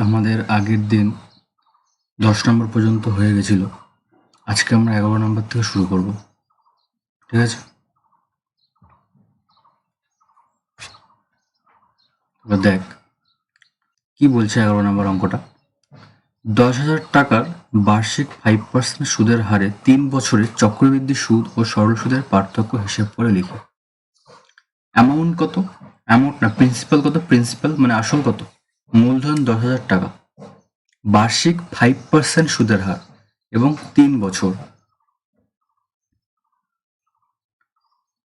আমাদের আগের দিন 10 নম্বর পর্যন্ত হয়ে গেছিল। আজকে আমরা 11 নম্বর থেকে শুরু করব। ঠিক আছে? এবার দেখ কি বলছে 11 নম্বর অঙ্কটা। 10,000 টাকার বার্ষিক 5% সুদের হারে 3 বছরের চক্রবৃদ্ধি সুদ ও সরল সুদের পার্থক্য হিসেব করে লিখো। অ্যামাউন্ট কত? অ্যামাউন্ট না, প্রিন্সিপাল কত? প্রিন্সিপাল মানে আসল কত? মূলধন 10,000 টাকা, বার্ষিক 5% সুদের হার এবং 3 বছর।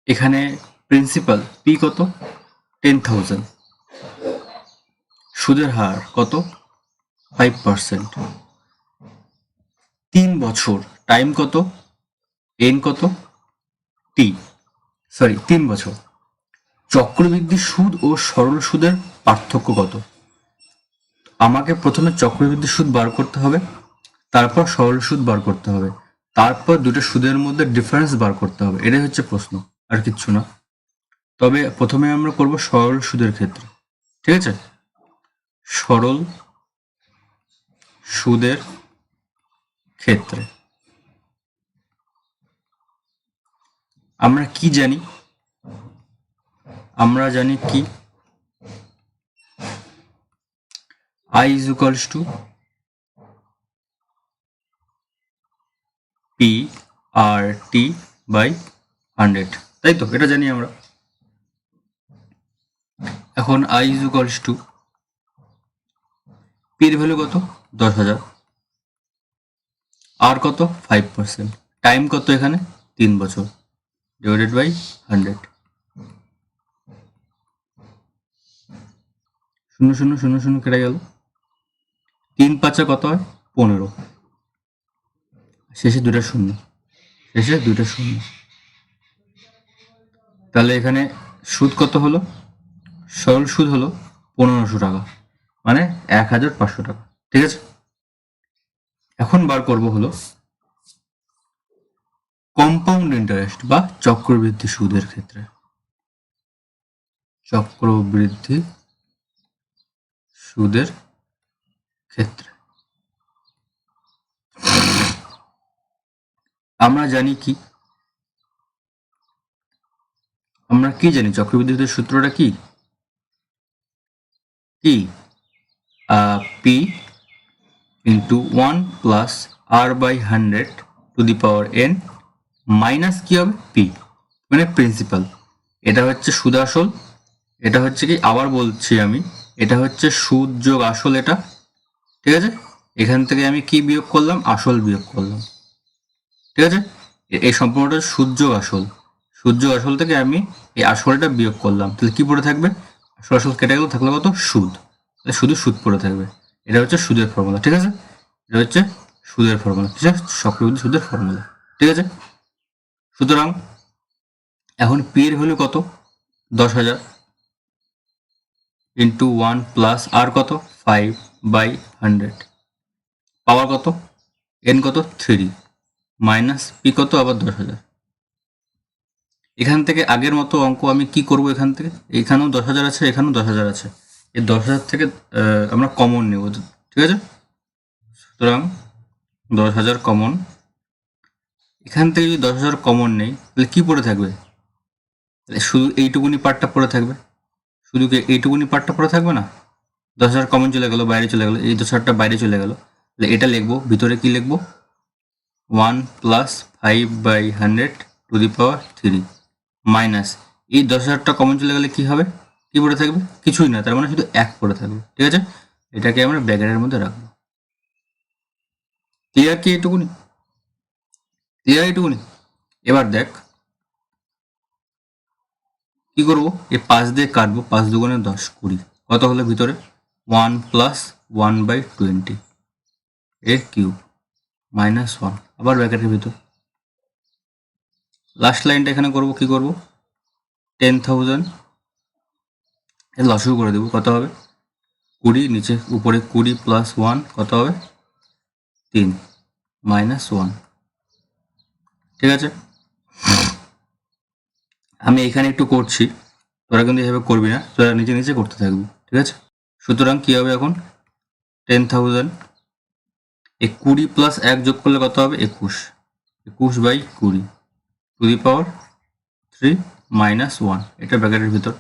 এখানে প্রিন্সিপাল পি কত? 10,000, সুদের হার কত? 5%, 3 বছর, টাইম কত? এন কত? টি, 3 বছর। চক্রবৃদ্ধি সুদ ও সরল সুদের পার্থক্য কত? আমাকে প্রথমে চক্রবৃদ্ধি সুদ বার করতে হবে, তারপর সরল সুদ বার করতে হবে, তারপর দুটো সুদের মধ্যে ডিফারেন্স বার করতে হবে। এটাই হচ্ছে প্রশ্ন, আর কিচ্ছু না। তবে প্রথমে আমরা করব সরল সুদের ক্ষেত্রে। ঠিক আছে? সরল সুদের ক্ষেত্রে আমরা কি জানি? আমরা জানি কি I is equals to PRT by 100, তাই তো? এটা জানি আমরা। এখন I is equals to P এর ভ্যালু কত? 10,000, আর কত? 5%, টাইম কত এখানে? 3 বছর, ডিভাইডেড বাই 100। 0 0 0 0 কেটে গেল। 3 5 কত হয়? 15, শেষে দুটো শূন্য, তাহলে এখানে সুদ কত হলো? সরল সুদ হলো 1500 টাকা, মানে 1500 টাকা। ঠিক আছে? এখন বার করব হলো কম্পাউন্ড ইন্টারেস্ট বা চক্রবৃদ্ধি সুদের ক্ষেত্রে। চক্রবৃদ্ধি সুদের ক্ষেত্রে আমরা জানি কি? আমরা কি জানি? চক্রবৃদ্ধি সুদের সূত্রটা কি? P into 1 plus R by 100 to the power n minus কি হবে? P মানে প্রিন্সিপাল। এটা হচ্ছে সুদ আসল, এটা হচ্ছে কি, আবার বলছি আমি, এটা হচ্ছে সুদ যোগ আসল এটা। ঠিক আছে? এখান থেকে আমি কি বিয়োগ করলাম? আসল বিয়োগ করলাম। ঠিক আছে? এই সম্পূর্ণটা সুদ যোগ আসল, সুদ যোগ আসল থেকে আমি এই আসলটা বিয়োগ করলাম, তাহলে কি পড়ে থাকবে? আসল আসল কেটে গেল, থাকলো কত? সুদ। তাহলে শুধু সুদ পড়ে থাকবে। এটা হচ্ছে সুদের ফর্মুলা। ঠিক আছে? এটা হচ্ছে সুদের ফর্মুলা, ঠিক আছে? চক্রবৃদ্ধি সুদের ফর্মুলা। ঠিক আছে? সুতরাং এখন পি এর ভ্যালু কত? 10,000 ইন্টু 1 প্লাস আর কত? 5 বাই 100, পাওয়ার কত? এন কত? 3, মাইনাস পি কত? আবার 10,000। এখান থেকে আগের মতো অঙ্ক আমি কি করব? এখান থেকে এখানেও 10,000 আছে, এখানেও 10,000 আছে, এই 10,000 থেকে আমরা কমন নেব। ঠিক আছে? সুতরাং 10,000 কমন। এখান থেকে যদি 10,000 কমন নেই, তাহলে কি পড়ে থাকবে? শুধু এইটুকুনি পার্টটা পড়ে থাকবে। শুধু কি এইটুকুনি পার্টটা পড়ে থাকবে না? 10,000 কমন চলে গেল, বাইরে চলে গেল, এই 10,000টা বাইরে চলে গেল। তাহলে এটা লিখবো, ভিতরে কি লিখবো? 1 plus 5 by 100 to the power 3 minus এই 10,000টা কমন চলে গেলে কি হবে? কি পড়ে থাকবে? কিছুই না, তার মানে শুধু 1 পড়ে থাকবে। ঠিক আছে? এটাকে আমরা ব্র্যাকেটের মধ্যে রাখবো। ক্লিয়ার কি এইটুকুনি? ক্লিয়ার এইটুকুনি? এবার দেখ কি করবো? এই 5 দিয়ে কাটবো, 5 দুগুণে 10, 20, কত হলো ভিতরে? 1 প্লাস 1 বাই 20 এর কিউব মাইনাস 1, আবার ব্র্যাকেটের ভিতর। লাস্ট লাইনটা এখানে করবো, কি করবো? 10,000 এর লসও করে দেবো, কত হবে? 20, নিচে উপরে 20 প্লাস 1 কত হবে? 3 মাইনাস 1। ঠিক আছে? আমি এখানে একটু করছি, তোরা কিন্তু এভাবে করবি না, তোরা নিচে নিচে করতে থাকবি। ঠিক আছে? সুতরাং কি হবে এখন? 10,000, এই 20 প্লাস 1 যোগ করলে কত হবে? 21, 21/20 টু দি পাওয়ার 3 মাইনাস 1, এটা ব্র্যাকেটের ভিতর।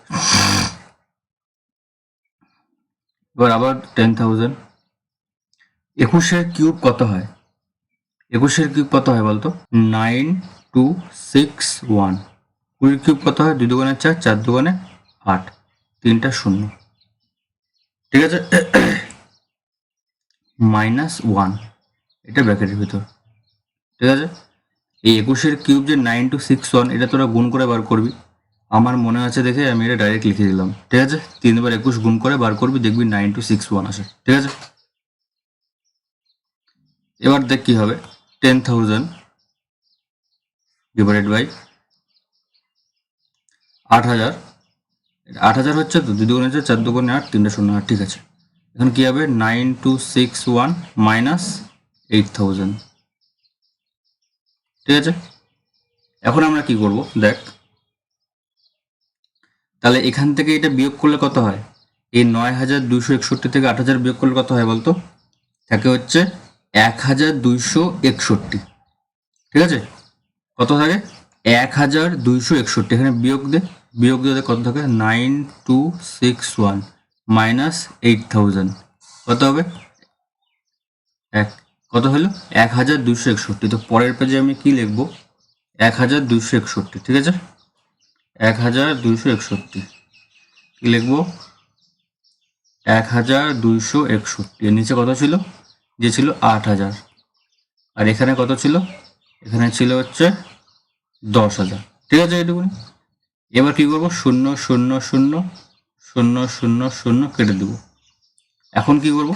এবার আবার 10,000, 21-এর কিউব কত হয়? 21-এর কিউব কত হয় বলতো? 9261। 20 কিউব কত হয়? 2 দুগুণে 4, 4 দুগুণে 8, 3টা 0, ঠিক আছে, -1, এটা ব্র্যাকেটের ভিতর, ঠিক আছে। এই 21-এর কিউব যে 9261, এটা তোরা গুণ করে বার করবি। আমার মনে আছে দেখে আমি এটা ডাইরেক্ট লিখে দিলাম, ঠিক আছে। 3 বার 21 গুণ করে বার করবি, দেখবি 9261 আসে, ঠিক আছে। এবার দেখ কি হবে, 10,000 ডিভাইডেড বাই 8,000, 8,000 হচ্ছে তো, 2 দুগুণে 4, 4 দুগুণে 8, 3টা 0, 8, ঠিক আছে। এখন কি হবে? 9261 মাইনাস 8,000, ঠিক আছে। এখন আমরা কি করব দেখ, তাহলে এখান থেকে এটা বিয়োগ করলে কত হয়? এই 9,261 থেকে 8,000 বিয়োগ করলে কত হয় বলতো? থাকে হচ্ছে 1,261, ঠিক আছে। কত থাকে? 1,261, এখানে বিয়োগ দিয়ে কত থাকে? 9261 মাইনাস 8,000, কত হবে? কত হলো? 1,261। তো পরের পেজে আমি কি লিখবো? 1,261, ঠিক আছে। 1,261 কি লিখবো? 1,261, এর নিচে কত ছিল? যে ছিল 8,000, আর এখানে কত ছিল? এখানে ছিল হচ্ছে 10,000, ঠিক আছে, এইটুকুনি। এবার কি করবো? 0 0 0 0 0 0 কেটে দেব। এখন কি করব?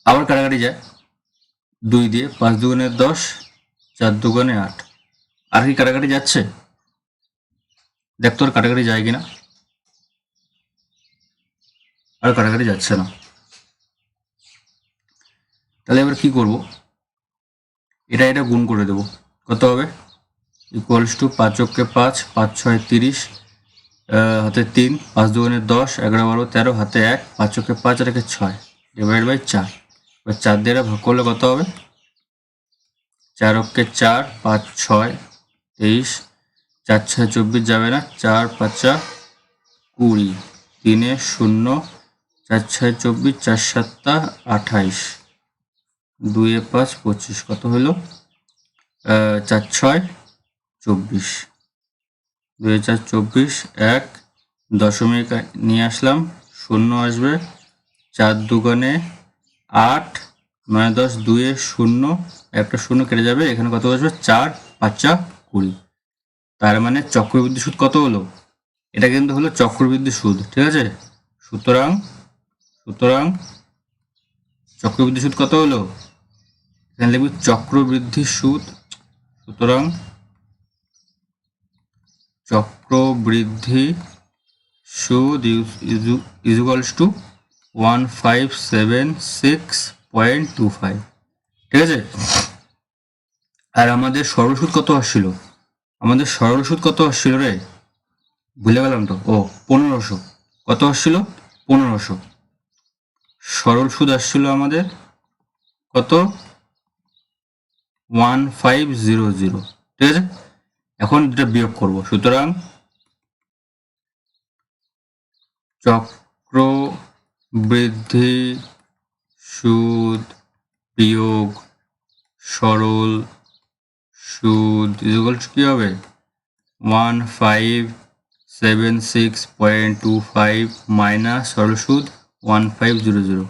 আবার কাটাকাটি যায় 2 দিয়ে, 5 দুগুণে 10, 4 দুগুণে 8, আর কি কাটাকাটি যাচ্ছে? দেখ তোর কাটাকাটি যায় কিনা। আর কাটাকাটি যাচ্ছে না। তাহলে এবার কি করব? এটা গুণ করে দেব। কত হবে? ইকুয়ালস টু 5 অক্ষে 5, 5 6 30, হাতে 3, 5 দুগুণে 10, 11 12 13, হাতে 1, 5 অক্ষে 5 আর 1 6, ডিভাইড বাই 4। এবার 4 দিয়ে ভাগ করলে কত হবে? 4 অক্ষে 4, 5 6 23, 4 6 24 যাবে না, 4 5 20, 3 0, 4 6 24, 4 7 28, 2 5 25, কত হলো? 4 6 24, 2 4 24, 1 দশমিক নিয়ে আসলাম, 0 আসবে, 4 দুগুণে 8, 9 10, 2 0, একটা 0 কেটে যাবে, এখানে কত আসবে? 4 5 20। তার মানে চক্রবৃদ্ধি সুদ কত হলো? এটা কিন্তু হলো চক্রবৃদ্ধি সুদ, ঠিক আছে। সুতরাং চক্রবৃদ্ধি সুদ কত হলো? এখানে লিখবি চক্রবৃদ্ধি সুদ। সুতরাং চক্রবৃদ্ধি সুদ ইকুয়ালস টু 1576.25, ঠিক আছে। আর আমাদের সরল সুদ কত আসছিল? আমাদের সরল সুদ কত আসছিল রে? ভুলে গেলাম তো। 1500। কত আসছিল? 1500। সরল সুদ আসছিল আমাদের কত? 1500, ঠিক আছে। এখন এটা বিয়োগ করব। সুতরাং চক্রবৃদ্ধি সুদ বিয়োগ সরল সুদ ইকুয়ালস কি হবে? 1576.25 মাইনাস সরল সুদ 1500।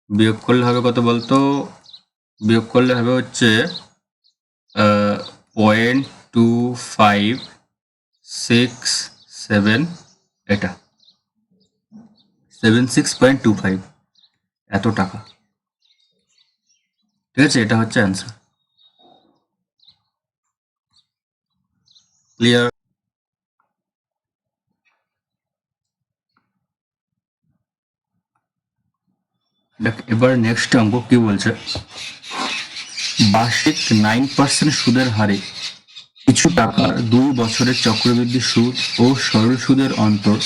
বিয়োগ করলে হবে কত বলতো? বিয়োগ করলে হবে হচ্ছে 0.2567, এটা 76.25, এত টাকা, ঠিক আছে। এটা হচ্ছে অ্যান্সার। ক্লিয়ার? দেখ এবার নেক্সট অঙ্ক কি বলছে, বার্ষিক 9% সুদের হারে কিছু টাকার 2 বছরের চক্রবৃদ্ধি সুদ ও সরল সুদের অন্তর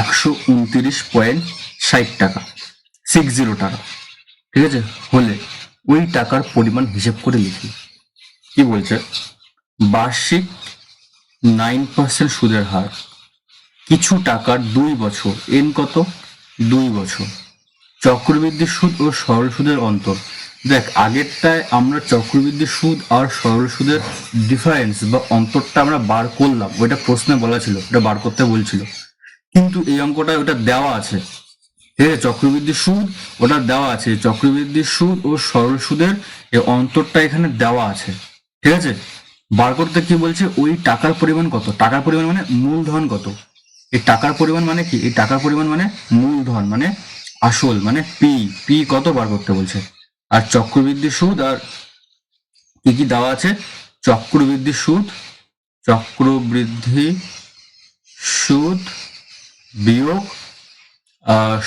129.60 টাকা। 60 টাকা, ঠিক আছে, হলে ওই টাকার পরিমাণ হিসেব করে লিখি। কি বলছে, বার্ষিক 9% সুদের হার, কিছু টাকার 2 বছর, এন কত 2 বছর, চক্রবৃদ্ধি সুদ ও সরল সুদের অন্তর। দেখ, আগেরটায় আমরা চক্রবৃদ্ধি সুদ আর সরল সুদের ডিফারেন্স বা অন্তরটা আমরা বার করলাম, ওইটা প্রশ্নে বলা ছিল, ওটা বার করতে বলছিল, কিন্তু এই অঙ্কটায় ওটা দেওয়া আছে, ঠিক আছে, চক্রবৃদ্ধি সুদ ওটা দেওয়া আছে, চক্রবৃদ্ধি সুদ ও সরল সুদের এই অন্তরটা এখানে দেওয়া আছে, ঠিক আছে। বার করতে কি বলছে, ওই টাকার পরিমাণ কত, টাকার পরিমাণ মানে মূলধন কত, এই টাকার পরিমাণ মানে কি, এই টাকার পরিমাণ মানে মূলধন মানে আসল মানে পি, পি কত বার করতে বলছে। আর চক্রবৃদ্ধি সুদ আর কি কি দেওয়া আছে, চক্রবৃদ্ধি সুদ, চক্রবৃদ্ধি সুদ বিয়োগ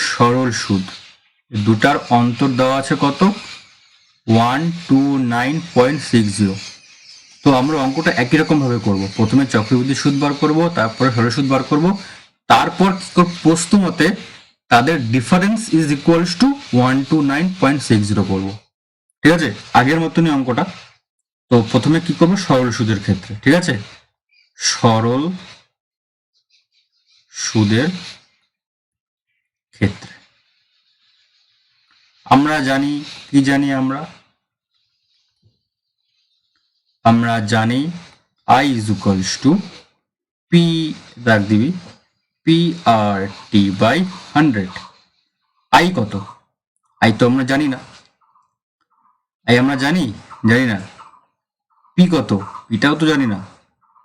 সরল সুদ, দুটার অন্তর দেওয়া আছে কত 129.60। তো আমরা অঙ্কটা একই রকম ভাবে করব, প্রথমে চক্রবৃদ্ধি সুদ বার করব, তারপরে সরল সুদ বার করব, তারপর প্রশ্ন মতে তাদের ডিফারেন্স ইজ ইকুয়ালস টু 129.60 করব, ঠিক আছে, আগের মতনই অঙ্কটা। তো প্রথমে কি করব, সরল সুদের ক্ষেত্রে, ঠিক আছে, সরল সুদের ক্ষেত্রে আমরা জানি, কি জানি আমরা জানি I is equals to P, রাখ দিবি PRT by 100। I কত, I তো আমরা জানি না, I আমরা জানি না, P কত, এটাও তো জানি না,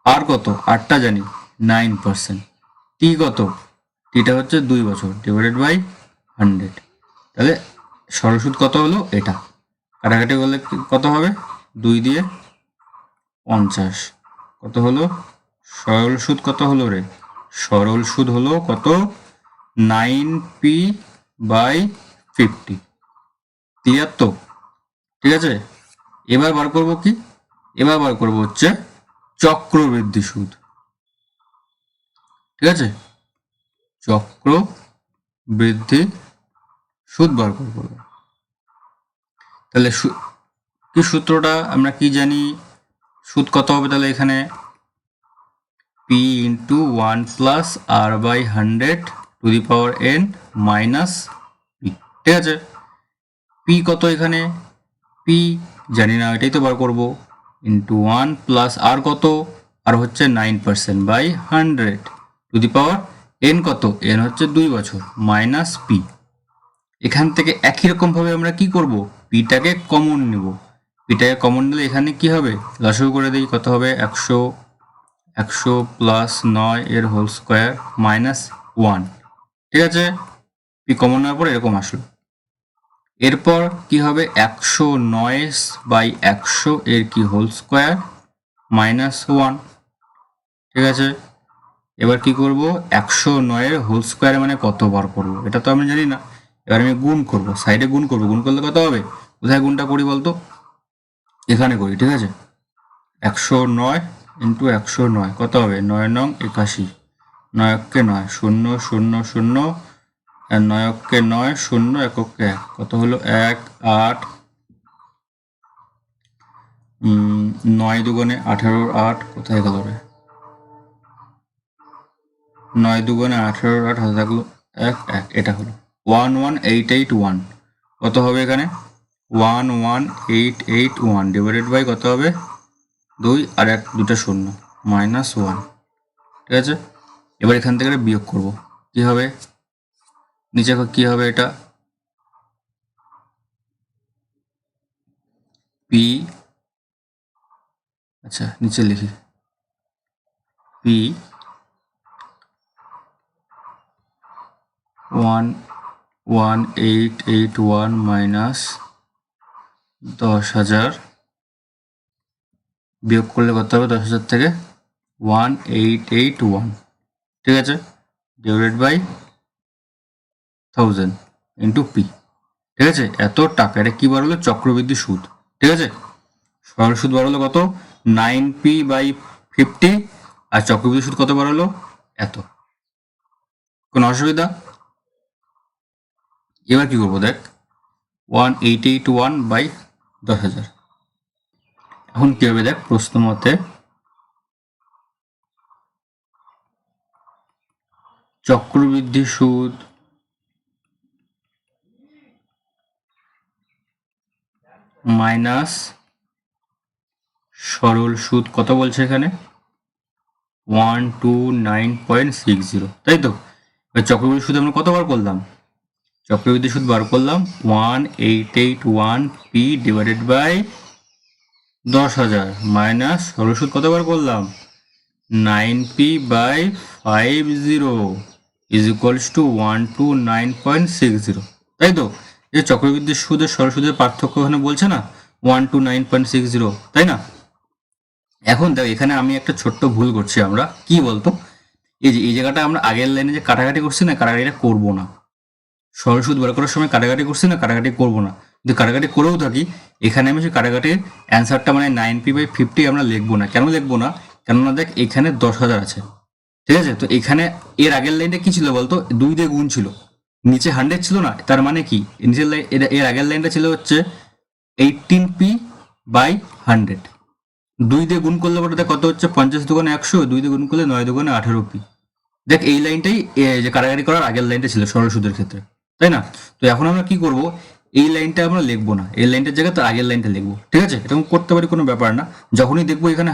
R কত, Rটা জানি 9%, T কত, Tটা হচ্ছে 2 বছর ডিভাইডেড বাই 100। তাহলে সরল সুদ কত হলো, এটা কাটাকাটি করলে কত হবে, 2 দিয়ে 50, কত হলো, সরল সুদ কত হলো রে, সরল সুদ হলো কত 9p বাই 50, ক্লিয়ার তো, ঠিক আছে। এবার বার করব কি, এবার বার করব হচ্ছে চক্রবৃদ্ধি সুদ, ঠিক আছে, চক্রবৃদ্ধি সুদ বার করব। তাহলে কি সূত্রটা আমরা কি জানি, সুদ কত হবে, তাহলে এখানে p into 1 plus r by 100 to the power n minus p, ঠিক আছে। p কত, এখানে p জানি না, এটাই তো বার করব, ইন্টু 1 প্লাস r কত, আর হচ্ছে 9% by 100 to the power n কত, n হচ্ছে 2 বছর মাইনাস p। এখান থেকে একই রকম ভাবে আমরা কি করব, পিটাকে কমন নেব, পিটাকে কমন নিলে এখানে কি হবে, লসাগু করে দিই, কত হবে 100 প্লাস 9 এর হোল স্কোয়ার মাইনাস 1, ঠিক আছে, পি কমন নেওয়ার পর এরকম আসলো। এরপর কি হবে 109 বাই 100 এর কি হোল স্কোয়ার মাইনাস 1, ঠিক আছে। এবার কি করব, 109 এর হোল স্কোয়ার মানে কত বার করব, এটা তো আমি জানি না, এবার আমি গুণ করব, সাইডে গুণ করব, গুণ করলে কত হবে, কোথায় গুণটা করি বলতো, এখানে করি, ঠিক আছে, 109 ইন্টু 109 কত হবে 9 নং 81, 9 এককে 9, 0 0 0, আর 9 এককে 9, 0 এককে 1, কত হলো 1 8, 9 দুগুণে 18, 8 কোথায় গেল রে, 9 দুগুণে 18, 8 হাতে থাকলো 1 1, এটা হলো 11881, কত হবে এখানে 11881 ডিভাইডেড বাই কত হবে 2 আর 1 দুটো 0 মাইনাস 1, ঠিক আছে। এবার এখান থেকে বিয়োগ করব, কি হবে নিচে কি হবে, এটা পি, আচ্ছা নিচে লিখি পি 11881 মাইনাস 10,000 বিয়োগ করলে কত হবে 10,000 থেকে 1881, ঠিক আছে, ডিভাইডেড বাই 1000 ইন্টু পি, ঠিক আছে। এত টাকা, এটা কি বার হলো, চক্রবৃদ্ধি সুদ, ঠিক আছে। সরল সুদ বার হলো কত 9p বাই 50, আর চক্রবৃদ্ধি সুদ কত বার হলো এত। কোনো অসুবিধা, এবার কি করবো দেখ, 1881/10,000। এখন কি হবে দেখ, প্রশ্ন মতে চক্রবৃদ্ধি সুদ মাইনাস সরল সুদ কত বলছে এখানে, 129.60, তাই তো? চক্রবৃদ্ধি সুদ আমরা কতবার করলাম, চক্রবৃদ্ধি সুদ বার করলাম 1881p ডিভাইডেড বাই 10,000 মাইনাস সরল সুদ কতবার করলাম 9p/50 ইজ ইকুয়ালস টু 129.60, তাই তো? এই চক্রবৃদ্ধি সুদের সরল সুদের পার্থক্য এখানে বলছে না 129.60, তাই না? এখন দেখ এখানে আমি একটা ছোট্ট ভুল করছি, আমরা কি বলতো, এই জায়গাটা আমরা আগের লাইনে যে কাটাকাটি করছি না, কাটাকাটিটা করবো না। সরল সুদ বার করার সময় কাটাকাটি করছি না, কাটাকাটি করবো না। যদি কাটাকাটি করেও থাকি, এখানে আমি সেই কাটাকাটির অ্যান্সারটা মানে 9p/50 আমরা লিখবো না। কেন লিখবো না? কেননা দেখ এখানে 10,000 আছে, ঠিক আছে? তো এখানে এর আগের লাইনটা কি ছিল বলতো, 2 দিয়ে গুণ ছিল, নিচে 100 ছিল না, তার মানে কি নিচের লাইন এর আগের লাইনটা ছিল হচ্ছে 18p/100। 2 দিয়ে গুণ করলে বলতে কত হচ্ছে, 50 দুগুণে 100, 2 দিয়ে গুণ করলে 9 দুগুণে 18p। দেখ এই লাইনটাই যে কাটাকাটি করার আগের লাইনটা ছিল সরল সুদের ক্ষেত্রে, তাই না? তো এখন আমরা কি করব, এই লাইনটা আমরা লিখবো না, এই লাইনটার জায়গায় তার আগের লাইনটা লিখবো, ঠিক আছে? এরকম করতে পারি, কোনো ব্যাপার না। যখনই দেখবো এখানে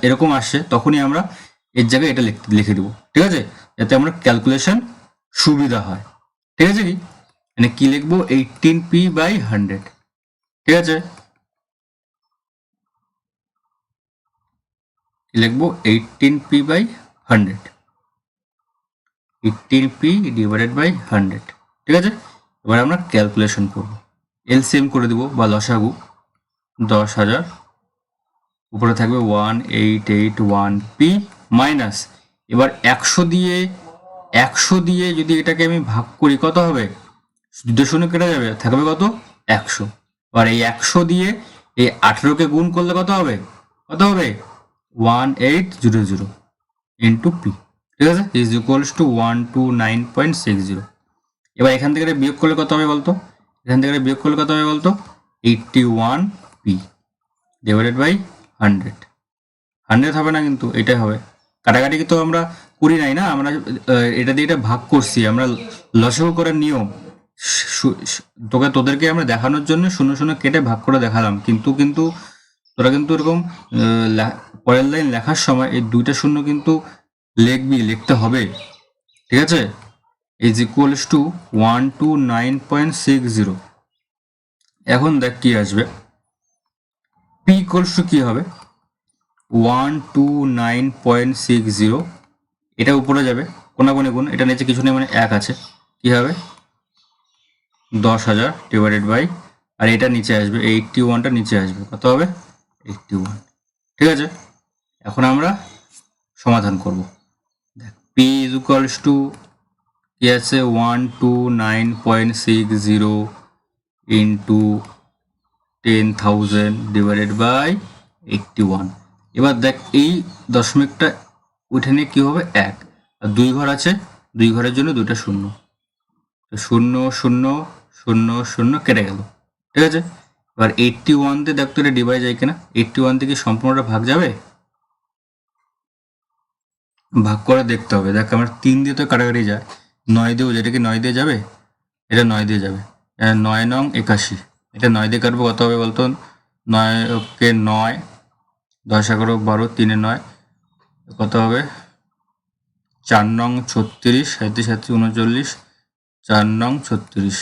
এরকম আসছে, তখনই আমরা এর জায়গায় এটা লিখে দেবো, ঠিক আছে? যাতে আমরা ক্যালকুলেশন সুবিধা হয়, ঠিক আছে? কি মানে কি লিখবো, 18p/100, ঠিক আছে? কি লিখবো, 18p/100, 18p ডিভাইডেড বাই 100, ঠিক আছে? এবার আমরা ক্যালকুলেশন করব, এলসিএম করে দেবো বা লসাগু। 10,000 উপরে থাকবে 1881p মাইনাস, এবার 100 দিয়ে যদি এটাকে আমি ভাগ করি কত হবে, 2 কেটে যাবে, থাকবে কত, 100। এবার এই 100 দিয়ে এই 18কে গুণ করলে কত হবে, 1800 ইন্টু পি, ঠিক আছে, ইজ ইকুয়ালস টু 129.60। এবার এখান থেকে বিয়োগ করলে কত হবে বলতো, এখান থেকে বিয়োগ করলে কত হবে বলতো, 81p ডিভাইডেড বাই 100। 100 হবে না কিন্তু, এটাই হবে। কাটাকাটি তো আমরা করি নাই না, আমরা এটা দিয়ে এটা ভাগ করছি, আমরা লসাগু করার নিয়ম। তোদেরকে আমরা দেখানোর জন্য 0 কেটে ভাগ করে দেখালাম, কিন্তু তোরা কিন্তু এরকম পরের লাইন লেখার সময় এই 2টা শূন্য কিন্তু লিখতে হবে, ঠিক আছে? Is equals two 129.60। এখন দেখ কি আসবে, পি ইকুয়ালস টু কি হবে, 129.60, এটা উপরে যাবে কোনাগুনি গুণ, এটা নিচে কিছু নেই মানে 1 আছে, কি হবে 10,000 ডিভাইডেড বাই, আর এটা নিচে আসবে 81টা নিচে আসবে, কত হবে 81, ঠিক আছে? এখন আমরা সমাধান করব। দেখ পি ইজ ইকুয়ালস টু কি আছে, 129.60 ইন্টু 10,000 ডিভাইডেড বাই 81। এবার দেখ এই দশমিকটা উঠে নিয়ে কি হবে, 1, আর 2 ঘর আছে, 2 ঘরের জন্য 2টা শূন্য, 0 কেটে গেল, ঠিক আছে? এবার 81 দিয়ে দেখ তো এটা ডিভাইড যায় কিনা, 81 থেকে সম্পূর্ণটা ভাগ যাবে, ভাগ করে দেখতে হবে। দেখ আমার 3 দিয়ে তো কাটাকাটি যায়, 9 দিয়েও, যেটা কি 9 দিয়ে যাবে, এটা 9 দিয়ে যাবে, 9 নং 81, এটা 9 দিয়ে কাটবো, কত হবে বলতো, 9 কে 9, 10 11 12, 3 9, কত হবে 4 নং 36, 37 39, 4 নং 36,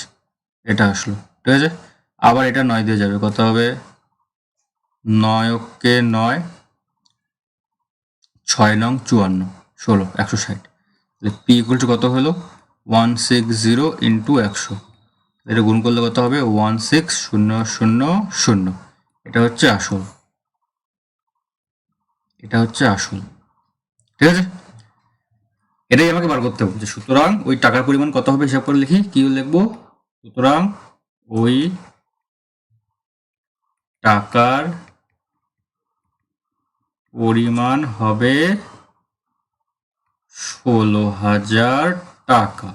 এটা আসলো, ঠিক আছে? আবার এটা 9 দিয়ে যাবে, কত হবে 9 কে 9, 6 নং 54, 16, 160। পি ইকুয়াল টু কত হলো 160 ইন্টু 100, এটা গুণ করলে কত হবে 16000, এটা হচ্ছে আসল, এটা হচ্ছে আসল, ঠিক আছে? এটাই আমাকে বার করতে হবে। সুতরাং ওই টাকার পরিমাণ কত হবে হিসাব করে লিখি, কি লিখবো, সুতরাং ওই টাকার পরিমাণ হবে 16,000 টাকা,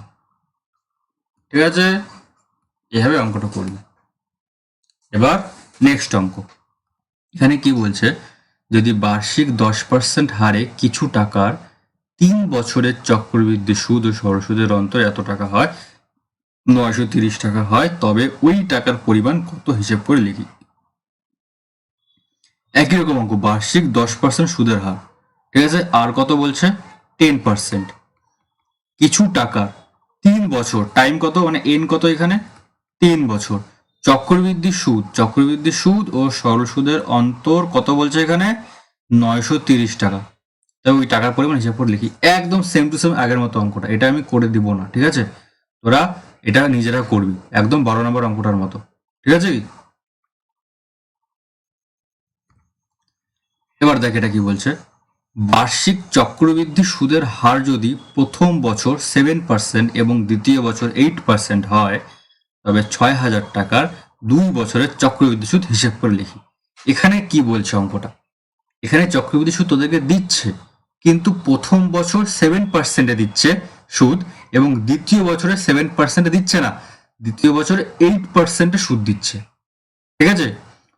ঠিক আছে? এভাবে অঙ্কটা করবে। এবার নেক্সট অঙ্ক, এখানে কি বলছে, যদি বার্ষিক 10% হারে কিছু টাকার 3 বছরের চক্রবৃদ্ধি সুদ ও সরল অন্তর এত টাকা হয়, 930 টাকা হয়, তবে ওই টাকার পরিমাণ কত হিসেব করে লিখি। একই রকম অঙ্ক, বার্ষিক 10% সুদের হার, ঠিক আছে, আর কত বলছে 10%, কিছু টাকার 3 বছর, টাইম কত মানে এন কত এখানে 3 বছর, চক্রবৃদ্ধি সুদ ও সরল সুদের অন্তর কত বলছে এখানে 930 টাকা, তাই ওই টাকার পরিমাণ হিসাব করে লিখি। একদম সেম টু সেম আগের মতো অঙ্কটা, এটা আমি করে দিব না, ঠিক আছে, তোরা এটা নিজেরা করবি, একদম 12 নম্বর অঙ্কটার মতো, ঠিক আছে। এবার দেখ এটা কি বলছে, বার্ষিক চক্রবৃদ্ধি সুদের হার যদি প্রথম বছর 7% এবং দ্বিতীয় বছর 8% হয়, তবে 6,000 টাকার 2 বছরের চক্রবৃদ্ধি সুদ হিসেব করে লিখি। এখানে কি বলছে অঙ্কটা, এখানে চক্রবৃদ্ধি সুদ তোদেরকে দিচ্ছে, কিন্তু প্রথম বছর 7%-এ দিচ্ছে সুদ এবং দ্বিতীয় বছরে 7%-এ দিচ্ছে না, দ্বিতীয় বছরে 8%-এ সুদ দিচ্ছে, ঠিক আছে।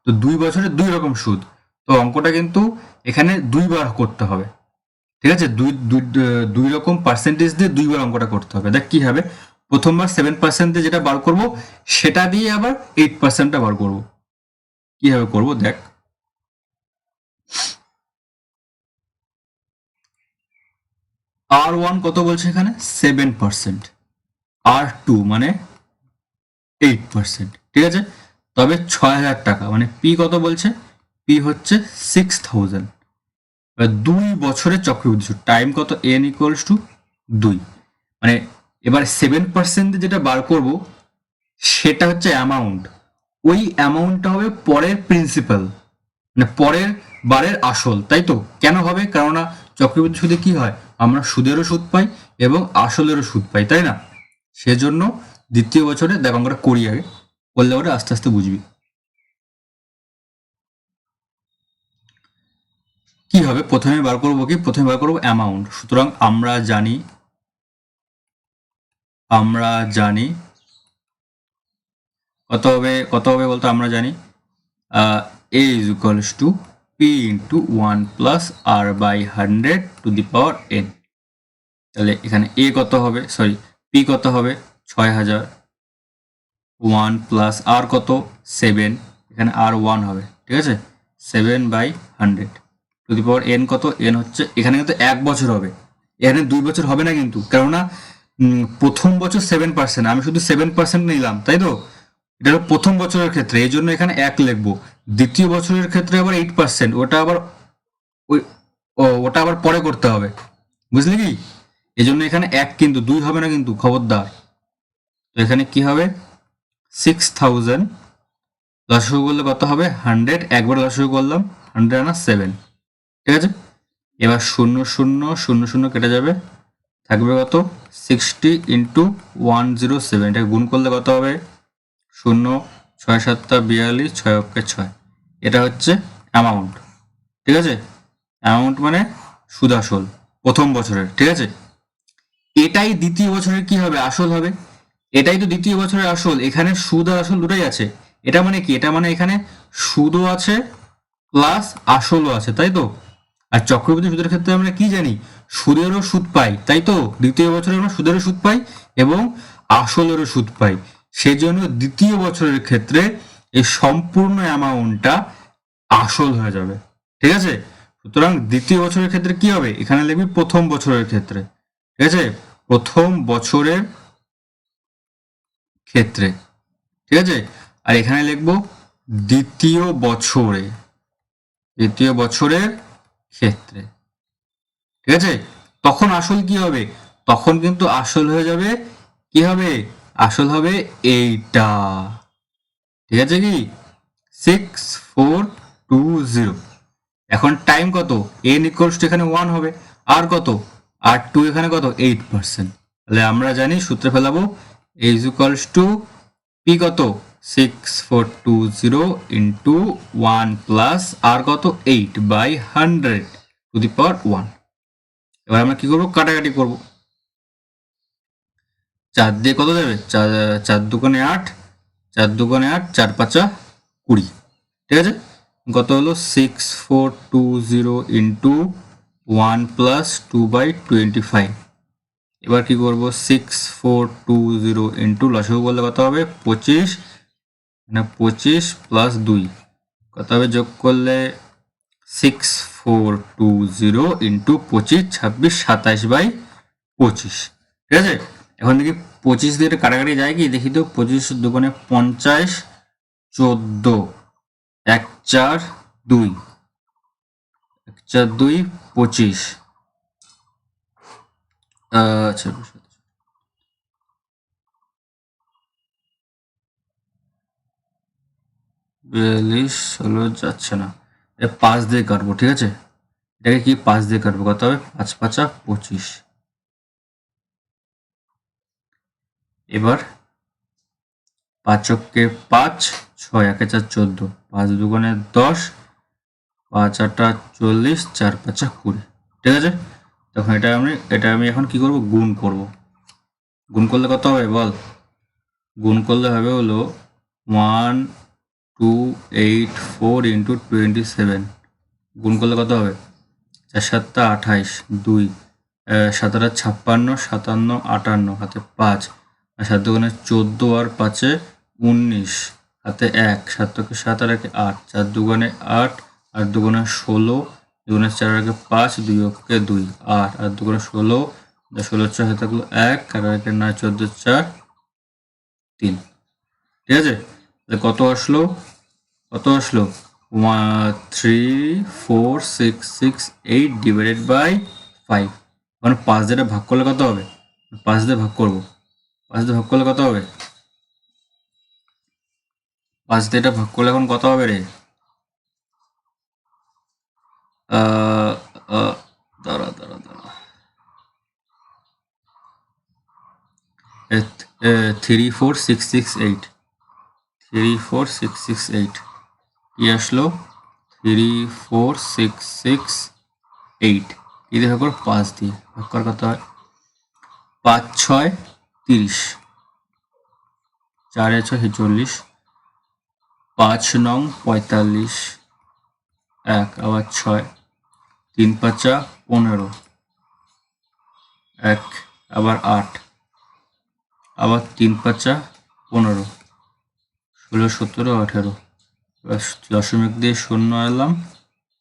তো 2 বছরে 2 রকম সুদ, তো অঙ্কটা কিন্তু এখানে 2 বার করতে হবে, ঠিক আছে, দুই রকম পার্সেন্টেজ দিয়ে 2 বার অঙ্কটা করতে হবে। দেখ কি হবে, প্রথমবার 7% দিয়ে যেটা বার করব সেটা দিয়ে আবার 8%টা বার করব, কিভাবে করব দেখ। R1 কত বলছে এখানে 7%, R2 মানে 8%, ঠিক আছে, তবে 6,000 টাকা মানে পি কত বলছে, পি হচ্ছে 6,000, 2 বছরের চক্রবৃদ্ধি সুদ, টাইম কত n ইকুয়ালস টু 2, মানে এবার 7% যেটা বার করব সেটা হচ্ছে অ্যামাউন্ট, ওই অ্যামাউন্টটা হবে পরের প্রিন্সিপাল, মানে পরের বারের আসল, তাই তো। কেন হবে, কেননা চক্রবৃদ্ধি সুদে কি হয়, আমরা সুদেরও সুদ পাই এবং আসলেরও সুদ পাই, তাই না, সেজন্য দ্বিতীয় বছরে দেখ আমরা করি আগে, করলে ওটা আস্তে আস্তে বুঝবি কি হবে। প্রথমে বার করবো কি, প্রথমে বার করবো অ্যামাউন্ট, সুতরাং আমরা জানি কত হবে বলতো, আমরা জানি a is equals to p into 1 plus r by 100 to the power n, তাহলে এখানে a কত হবে, সরি p কত হবে 6,000, 1 প্লাস r কত 7, এখানে r 1 হবে, ঠিক আছে, 7/100 টু দি পাওয়ার n কত, n হচ্ছে এখানে কিন্তু 1 বছর হবে, এখানে 2 বছর হবে না কিন্তু, কেননা প্রথম বছর 7%, আমি শুধু 7% নিলাম, তাই তো, এটা হলো প্রথম বছরের ক্ষেত্রে, এই জন্য এখানে 1 লিখবো, দ্বিতীয় বছরের ক্ষেত্রে আবার 8%, ওটা আবার পরে করতে হবে, বুঝলি কি, এই জন্য এখানে 1 কিন্তু 2 হবে না কিন্তু, খবরদার। তো এখানে কি হবে 6,000 লসাগু করলে কত হবে 100, একবার লসাগু করলাম 100 আনা 7, ঠিক আছে। এবার 0 0 0 0 কেটে যাবে, থাকবে কত 60 ইন্টু 107, এটা গুণ করলে কত হবে 0, 6 7 42, 6 অক্ষে 6, এটা হচ্ছে অ্যামাউন্ট, ঠিক আছে, অ্যামাউন্ট মানে সুদ আসল প্রথম বছরের, ঠিক আছে। এটাই দ্বিতীয় বছরের কি হবে, আসল হবে, এটাই তো দ্বিতীয় বছরের আসল, এখানে সুদ আর আসল দুটোই আছে, এটা মানে কি, এটা মানে এখানে সুদও আছে প্লাস আসলও আছে, তাই তো। আর চক্রবৃদ্ধি সুদের ক্ষেত্রে আমরা কি জানি, সুদেরও সুদ পাই, তাই তো, দ্বিতীয় বছরে আমরা সুদেরও সুদ পাই এবং আসলেরও সুদ পাই, সেই জন্য দ্বিতীয় বছরের ক্ষেত্রে এই সম্পূর্ণ অ্যামাউন্টটা আসল হয়ে যাবে, ঠিক আছে। সুতরাং দ্বিতীয় বছরের ক্ষেত্রে কি হবে, এখানে লিখবি প্রথম বছরের ক্ষেত্রে, ঠিক আছে, প্রথম বছরের ক্ষেত্রে, ঠিক আছে, আর এখানে লিখবো দ্বিতীয় বছরের ক্ষেত্রে, ঠিক আছে। তখন আসল কি হবে, তখন কিন্তু আসল হয়ে যাবে, কি হবে, আসল হবে এইটা, ঠিক আছে কি 6420, এখন টাইম কত n ইকুয়ালস টু এখানে 1 হবে, আর কত আর 2, এখানে কত 8%, তাহলে আমরা জানি সূত্রে ফেলাবো a is equals to p কত 6420 ইন্টু 1 প্লাস আর কত 8/100 টু দি পাওয়ার 1। এবার আমরা কি করবো, কাটাকাটি করব, 4 দিয়ে কত যাবে 4 4 2 8, 4 দুগুণে 8, 4 5 20, ঠিক আছে। কত হলো 6420 ইন্টু 1 প্লাস 2/25। এবার কি করব 6420 ইন্টু লসাগু করলে কত হবে 25, মানে 25 প্লাস 2 কত হবে যোগ করলে 6420 ইন্টু 25, 26, 27/25, ঠিক আছে। এখন দেখি 25 দিয়ে কাটাকাটি যায় কি দেখি তো, 25 দুগুণে 50, 14, 1 4 2, 1 4 2, 25, আচ্ছা 42 হলো যাচ্ছে না, 5 দিয়ে কাটবো, ঠিক আছে। এটাকে কি 5 দিয়ে কাটবো, কত হবে 5 5 25। এবার 5 কে 5, 6 1 4 14, 5 দুগুণে 10, 5 8 40, 4 5 20, ঠিক আছে। তখন এটা আমি এখন কি করব, গুণ করব। গুণ করলে কত হবে বল, গুণ করলে হবে হলো 1284 ইন্টু 27, গুণ করলে কত হবে 4 7 28, 2 7 8 56, 57 58, হাতে 5, আর 7 দুগুণে 14 আর 5 19, হাতে 1, 7 কে 7 আর 1 8, 4 দুগুণে 8, 8 দুগুণে 16, দুগুণে 4 আর 5, 2 কে 2, 8, 8 দুগুণে 16, 16 4 হাতে থাকলো 1, আর 1 9 14 4 3, ঠিক আছে। কত আসলো, কত আসলো 3466 ডিভাইডেড বাই 5, মানে 5 দিয়ে ভাগ করলে কত হবে, 5 দিয়ে ভাগ করবো, 5 দিয়ে ভাগ করলে কত হবে, 5 দিয়ে এটা ভাগ করলে এখন কত হবে রে, দাঁড়া দাঁড়া দাঁড়া, 34668, 34668 কি আসলো 34668, কি দিয়ে ভাগ করো 5 দিয়ে ভাগ করার কত হয়, 5 6 30, 4 6 40, 5 9 45, 1 আবার 6, 3 5 15, 1 আবার 8, আবার 3 5 15, 16 17 18, এবার দশমিক দিয়ে শূন্য এলাম,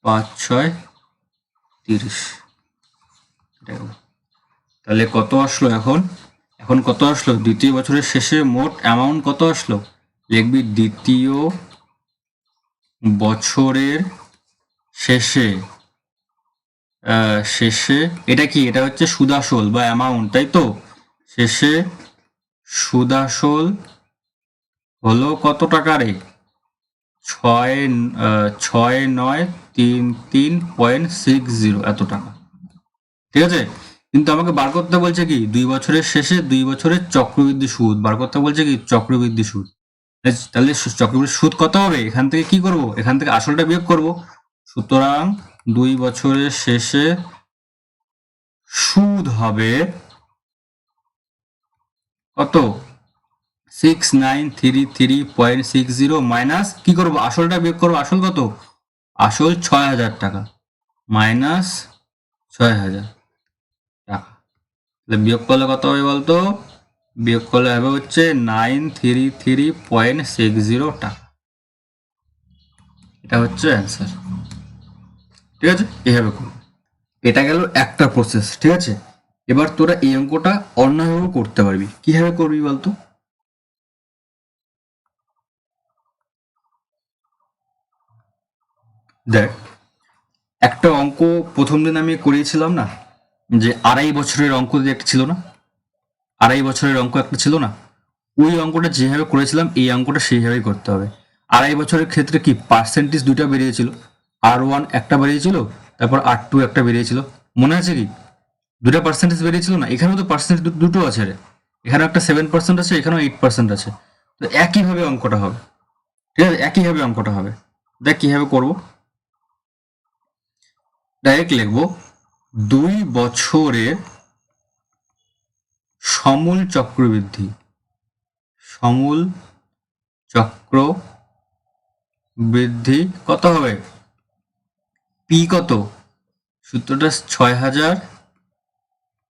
5 6 30, তাহলে কত আসলো এখন, এখন কত আসলো দ্বিতীয় বছরের শেষে মোট অ্যামাউন্ট কত আসলো, লিখবি দ্বিতীয় বছরের শেষে, শেষে এটা কি, এটা হচ্ছে সুদাসল বা অ্যামাউন্ট, তাই তো। শেষে সুদাসল হলো কত টাকা রে, 6933.60 এত টাকা, ঠিক আছে। কিন্তু আমাকে বার করতে বলছে কি 2 বছরের শেষে 2 বছরের চক্রবৃদ্ধি সুদ বার করতে বলছে, কি চক্রবৃদ্ধি সুদ। তাহলে চক্রবৃদ্ধি সুদ কত হবে, এখান থেকে কি করব, এখান থেকে আসলটা বিয়োগ করব। সুতরাং 2 বছরের শেষে সুদ হবে কত 6933.60 মাইনাস কি করব, আসলটা বিয়োগ করবো, আসল কত, আসল 6000 টাকা মাইনাস 6000 টাকা, তাহলে বিয়োগ করলে কত হবে বলতো, বিয়োগ করলে হবে হচ্ছে 933.60 টাকা, এটা হচ্ছে অ্যান্সার, ঠিক আছে। এইভাবে করবো, এটা গেল একটা প্রসেস, ঠিক আছে। এবার তোরা এই অঙ্কটা অন্যভাবে করতে পারবি, কিভাবে করবি বলতো, দেখ একটা অঙ্ক প্রথম দিন আমি করিয়েছিলাম না, যে 2.5 বছরের অঙ্ক যে একটা ছিল না, 2.5 বছরের অঙ্ক একটা ছিল না, ওই অঙ্কটা যেভাবে করেছিলাম এই অঙ্কটা সেইভাবেই করতে হবে। 2.5 বছরের ক্ষেত্রে কি পার্সেন্টেজ দুইটা বেরিয়েছিল, R1 একটা বেরিয়েছিল, তারপর R2 একটা বেরিয়েছিল, মনে আছে কি, দুটা পার্সেন্টেজ বেরিয়েছিল না, এখানেও তো পার্সেন্টেজ দুটো আছে রে, এখানে একটা 7% আছে, এখানেও 8% আছে, তো একইভাবে অঙ্কটা হবে, ঠিক আছে, একইভাবে অঙ্কটা হবে। দেখ কিভাবে করব, ডাইরেক্ট লিখবো 2 বছরের সমূল চক্রবৃদ্ধি, সমূল চক্র বৃদ্ধি কত হবে, পি কত, সূত্রটা 6000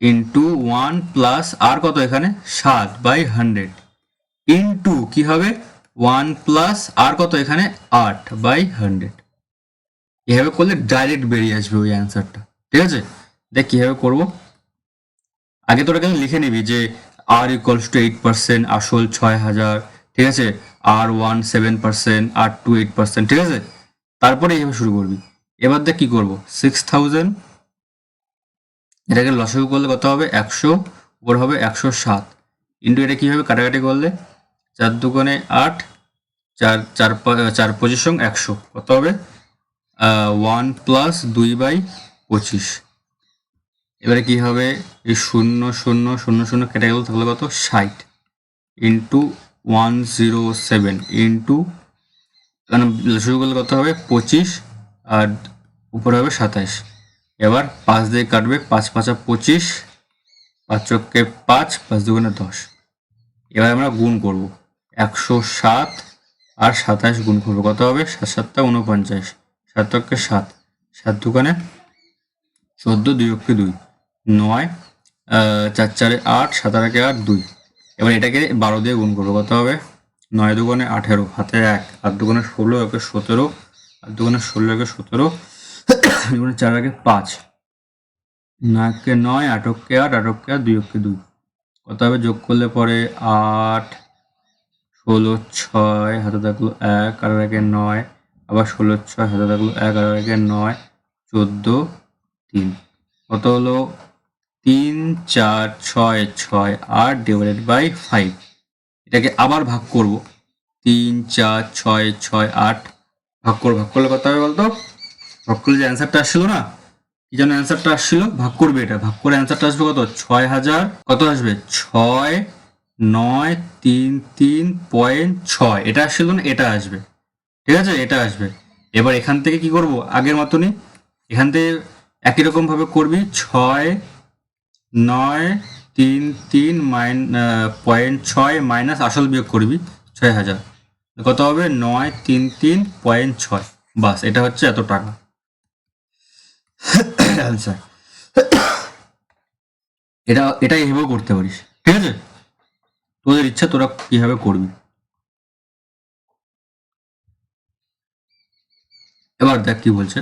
ইন্টু 1 প্লাস আর কত এখানে 7/100 ইন্টু কি হবে 1 প্লাস আর কত এখানে 8/100। এভাবে করলে ডাইরেক্ট বেরিয়ে আসবে ওই অ্যান্সারটা। ঠিক আছে, দেখ কিভাবে করব। আগে তোরা কিন্তু লিখে নিবি যে আর ইকুয়ালস টু 8%, আসল 6000, ঠিক আছে, R1 7%, R2 8%, ঠিক আছে। তারপরে এইভাবে শুরু করবি। এবার দেখ কি করব, 6000 এটাকে লসাগু করলে কত হবে 100, উপর হবে 107 ইন্টু এটা কি হবে কাটাকাটি করলে 4 দুগুণে 8, 4 পঁচিশ 100, কত হবে 1 প্লাস 2/25। এবারে কি হবে, এই 0 0 0 0 কেটে গেল, থাকলে কত 60 ইন্টু 107 ইন্টু শুরু করলে কত হবে 25 আর উপরে হবে 27। এবার 5 দিয়ে কাটবে, 5 5 25, 5 চক্কে 5, 5 দুগুণে 10। এবার আমরা গুণ করব, 107 আর 27 গুণ করবো, কত হবে 7 7 49, 7 চক্কে 7, 7 দুগুণে 14, 2 অক্ষে 2, 9, 4 4 8, 7 8 8, 2। এবার এটাকে 12 দিয়ে গুণ করবো, কত হবে 9 দুগুণে 18, হাতে 1, 8 দুগুণে 16, 1 17, 8 দুগুণে 16, 1 17, দুগুণে 4 1 5, 9 কে 9, 8 কে 8, 8 কে 8, 2 কে 2, কত হবে যোগ করলে পরে 8, 16 6, হাতে থাকলো 1 আর 1 9, আবার 16 6, হাতে থাকলো 1 আর 1 9, 14 3, কত হলো 3 4 6 6 8 ডিভাইডেড বাই 5। এটাকে আবার ভাগ করব, 3 4 6 6 8 ভাগ করলে কত হবে বলতো, ভাগ করলে যে অ্যান্সারটা আসছিল না, কি যেন অ্যান্সারটা আসছিল, ভাগ করবে, এটা ভাগ করে অ্যান্সারটা আসবে কত 6000, কত আসবে 6 9 3 3.6, এটা আসছিল না, এটা আসবে। ঠিক আছে, এটা আসবে। এবার এখান থেকে কি করব, আগের মতনই এখান থেকে একই রকম ভাবে করবি, 6 9 3 3 0.6 মাইনাস আসল বিয়োগ করবি 6000, কত হবে 9 3 3.6। বাস, এটা হচ্ছে এত টাকা অ্যান্সার। এটা এইভাবেও করতে পারিস, ঠিক আছে, তোদের ইচ্ছা তোরা কিভাবে করবি। এবার দেখ কি বলছে,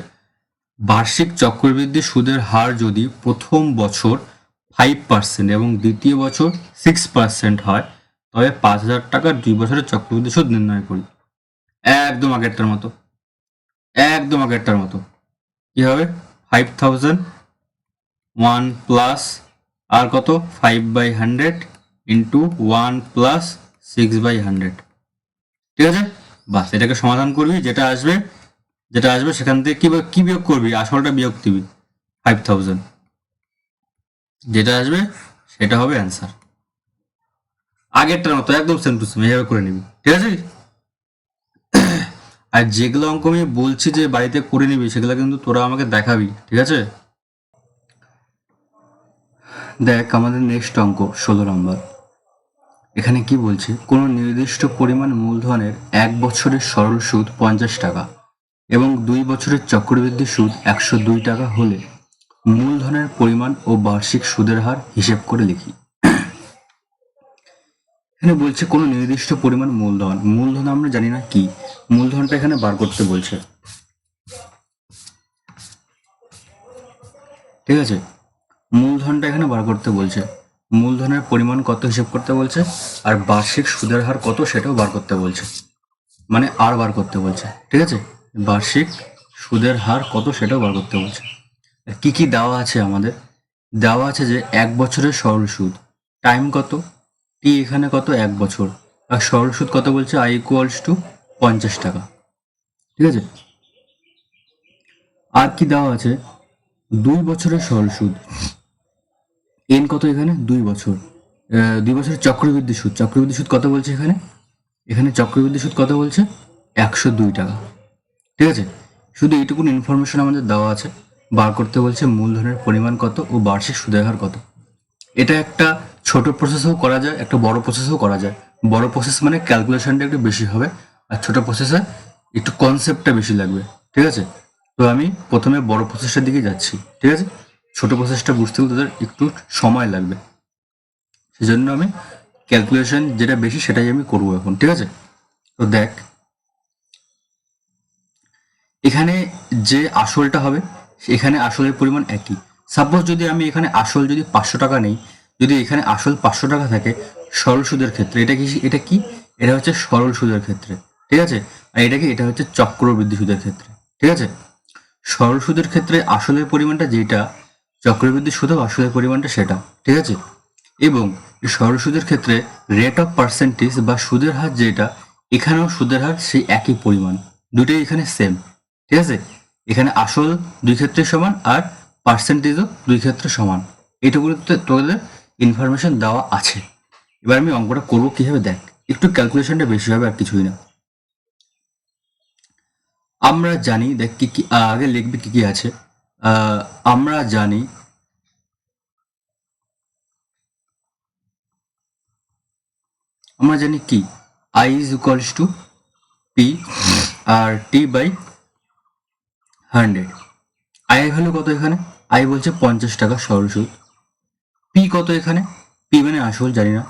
বার্ষিক চক্রবৃদ্ধি সুদের হার যদি প্রথম বছর 5% এবং দ্বিতীয় বছর 6% হয়, তবে 5000 টাকার 2 বছরের চক্রবৃদ্ধি সুদ নির্ণয় করি। একদম আগেরটার মতো, একদম আগেরটার মতো। কি হবে 5000 1 প্লাস আর কত 5/100 ইন্টু 1 প্লাস 6/100। ঠিক আছে, বাস এটাকে সমাধান করবি, যেটা আসবে সেখান থেকে কি বিয়োগ করবি, আসলটা বিয়োগ দিবি 5000, যেটা আসবে সেটা হবে অ্যান্সার। আগেরটার মতো একদম সেম টু সেম এইভাবে করে নিবি, ঠিক আছে। আর যেগুলো অঙ্ক আমি বলছি যে বাড়িতে করে নিবি, সেগুলো কিন্তু তোরা আমাকে দেখাবি, ঠিক আছে। দেখ আমাদের নেক্সট অঙ্ক 16 নম্বর। এখানে কি বলছে, কোনো নির্দিষ্ট পরিমাণ মূলধনের 1 বছরের সরল সুদ 50 টাকা এবং 2 বছরের চক্রবৃদ্ধি সুদ 102 টাকা হলে মূলধনের পরিমাণ ও বার্ষিক সুদের হার হিসেব করে লিখি। এখানে বলছে কোনো নির্দিষ্ট পরিমাণ মূলধন আমরা জানি না কি, মূলধনটা এখানে বার করতে বলছে, ঠিক আছে। মূলধনটা এখানে বার করতে বলছে, মূলধনের পরিমাণ কত হিসেব করতে বলছে, আর বার্ষিক সুদের হার কত সেটাও বার করতে বলছে, মানে আর বার করতে বলছে, ঠিক আছে। বার্ষিক সুদের হার কত সেটাও বার করতে বলছে। কি কি দেওয়া আছে আমাদের, দেওয়া আছে যে 1 বছরের সরল সুদ, টাইম কত টি, এখানে কত 1 বছর, আর সরল সুদ কত বলছে I ইকুয়ালস টু 50 টাকা, ঠিক আছে। আর কি দেওয়া আছে 2 বছরের সরল সুদ, এন কত এখানে 2 বছর, 2 বছরের চক্রবৃদ্ধি সুদ কত বলছে এখানে, চক্রবৃদ্ধি সুদ কত বলছে 102 টাকা, ঠিক আছে। শুধু এইটুকুন ইনফরমেশন আমাদের দেওয়া আছে, বার করতে বলছে মূলধনের পরিমাণ কত ও বার্ষিক সুদের হার কত। এটা একটা ছোট প্রসেসও করা যায়, একটা বড় প্রসেসও করা যায়। বড় প্রসেস মানে ক্যালকুলেশনটা একটু বেশি হবে, আর ছোট প্রসেসে একটু কনসেপ্টটা বেশি লাগবে। ঠিক আছে, তো আমি প্রথমে বড় প্রসেসটার দিকে যাচ্ছি। ঠিক আছে, ছোট প্রসেসটা বুঝতে গেলে তাদের একটু সময় লাগবে, সেজন্য আমি ক্যালকুলেশন যেটা বেশি সেটাই আমি করবো এখন। ঠিক আছে, তো দেখ এখানে যে আসলটা হবে এখানে আসলের পরিমাণ একই। সাপোজ যদি আমি এখানে আসল যদি 500 টাকা নেই, যদি এখানে আসল 500 টাকা থাকে সরল সুদের ক্ষেত্রে, এটা হচ্ছে সরল সুদের ক্ষেত্রে। ঠিক আছে, আর এটা হচ্ছে চক্রবৃদ্ধি সুদের ক্ষেত্রে। ঠিক আছে, সরল সুদের ক্ষেত্রে আসলের পরিমাণটা যেটা, চক্রবৃদ্ধি সুদেও আসলের পরিমাণটা সেটা। ঠিক আছে, এবং এই সরল সুদের ক্ষেত্রে রেট অফ পার্সেন্টেজ বা সুদের হার যেটা, এখানেও সুদের হার সেই একই পরিমাণ, দুটোই এখানে সেম। ঠিক আছে, এখানে আসল দুই ক্ষেত্রে সমান আর পার্সেন্টেজও দুই ক্ষেত্রে সমান। এইটুকুতে তোদের ইনফরমেশন দেওয়া আছে। এবার আমি অঙ্কটা করবো কিভাবে দেখ, একটু ক্যালকুলেশনটা বেশি হবে আর কিছুই না। আমরা জানি দেখ কি কি আগে লিখবি কি কি আছে। আমরা জানি কি I is equals to P R T by 100। I এর ভ্যালু কত এখানে, আই বলছে 50 টাকা সরল সুদ। পি কত এখানে, পি মানে আসল জানি না,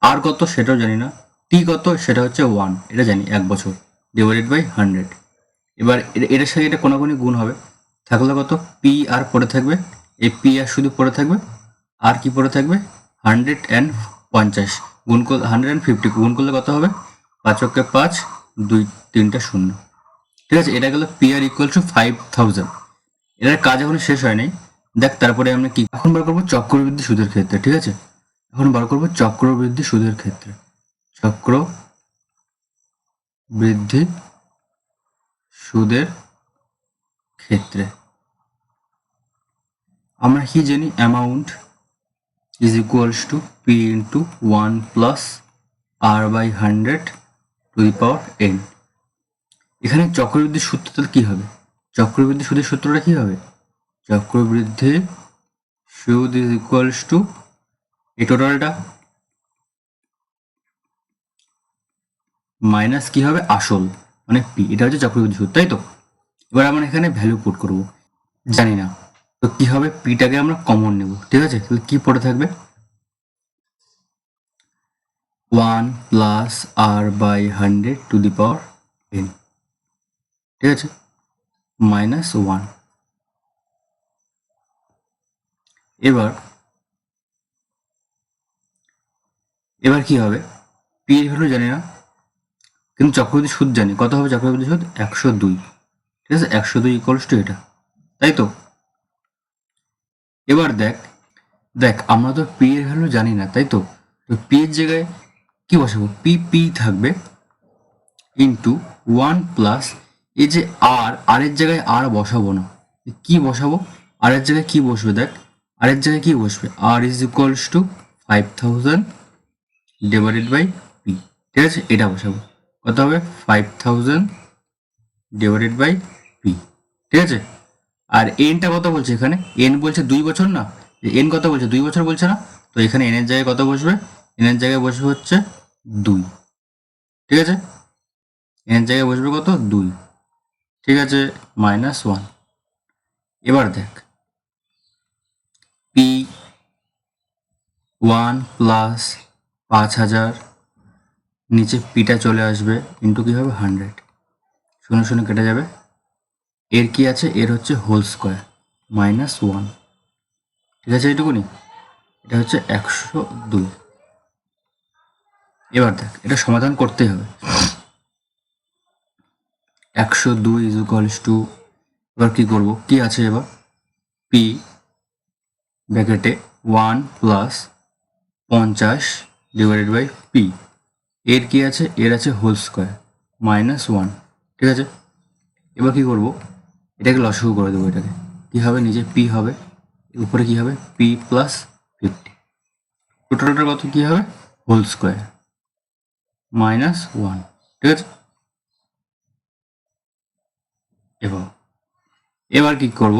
আর কত সেটাও জানি না, টি কত সেটা হচ্ছে 1 এটা জানি, 1 বছর ডিভাইডেড বাই 100। এবার এটার সাথে এটা কোনাকুনি গুণ হবে, থাকলে কত পি আর পড়ে থাকবে, এই পি আর শুধু পড়ে থাকবে, আর কি পড়ে থাকবে 150 গুণ করলে 150 গুণ করলে কত হবে 5 5 2 3টা শূন্য। ঠিক আছে, এটা গেল পি আর ইকুয়াল টু 5000। এটার কাজ এখনো শেষ হয়নি, দেখ তারপরে আমরা কি এখন বার করবো চক্রবৃদ্ধি সুদের ক্ষেত্রে। ঠিক আছে, এখন বার করবো চক্রবৃদ্ধি সুদের ক্ষেত্রে। চক্র বৃদ্ধি সুদের ক্ষেত্রে আমরা কি জানি, amount is equals to P into 1 plus R by 100 to the power n। এখানে চক্রবৃদ্ধি সূত্রটা কি হবে, চক্রবৃদ্ধি সুদের সূত্রটা কি হবে, চক্রবৃদ্ধি সুদ ইজ ইকুয়ালস টু এই টোটালটা মাইনাস কি হবে আসল মানে পি, এটা হচ্ছে চক্রবৃদ্ধি সুদ, তাই তো। এবার আমরা এখানে ভ্যালু পুট করব, জানি না তো কি হবে, পিটাকে আমরা কমন নেব। ঠিক আছে, তাহলে কি পড়ে থাকবে 1 plus R by 100 to the power n। ঠিক আছে, মাইনাস 1। এবার কি হবে, পি এর ভ্যালু জানি না কিন্তু চক্রবৃদ্ধি সুদ জানি, কত হবে চক্রবৃদ্ধি সুদ 102। ঠিক আছে, 102 ইকুয়ালস টু এটা, তাই তো। এবার দেখ দেখ আমরা তো পি এর ভ্যালু জানি না, তাই তো। তো পি এর জায়গায় কি বসাবো, পি পি থাকবে ইন্টু 1 প্লাস এই যে আর এর জায়গায় আর বসাবো না, কি বসাবো, আর এর জায়গায় কি বসবে, দেখ আর এর জায়গায় কি বসবে, R is equals to 5000 divided by P. ঠিক আছে, এটা বসাবো, কত হবে 5000 ডিভাইডেড বাই পি। ঠিক আছে, আর এনটা কত বলছে এখানে, এন বলছে 2 বছর না, এন কত বলছে 2 বছর বলছে না, তো এখানে এন এর জায়গায় কত বসবে, এন এর জায়গায় বসবে হচ্ছে 2। ঠিক আছে, এন এর জায়গায় বসবে কত 2। ঠিক আছে, -1। এবার দেখ পি 1 প্লাস 5000 নিচে পিটা চলে আসবে ইন্টু কি হবে 100, শূন্য শূন্য কেটে যাবে, এর কি আছে এর হচ্ছে হোল স্কোয়ার -1। ঠিক আছে, এইটুকুনি, এটা হচ্ছে 102। এবার দেখ এটা সমাধান করতেই হবে, 102 ইজ ইকুয়ালস টু, এবার কি করব, কি আছে এবার পি ব্র্যাকেটে 1 প্লাস 50 ডিভাইডেড বাই পি, এর কি আছে এর আছে হোল স্কোয়ার -1। ঠিক আছে, এবার কি করব, এটাকে লসাগু করে দেবো, এটাকে কি হবে নিচে পি হবে, উপরে কি হবে পি প্লাস 50, টোটালটার কত কি হবে হোল স্কোয়ার -1। ঠিক আছে, এবার কি করব,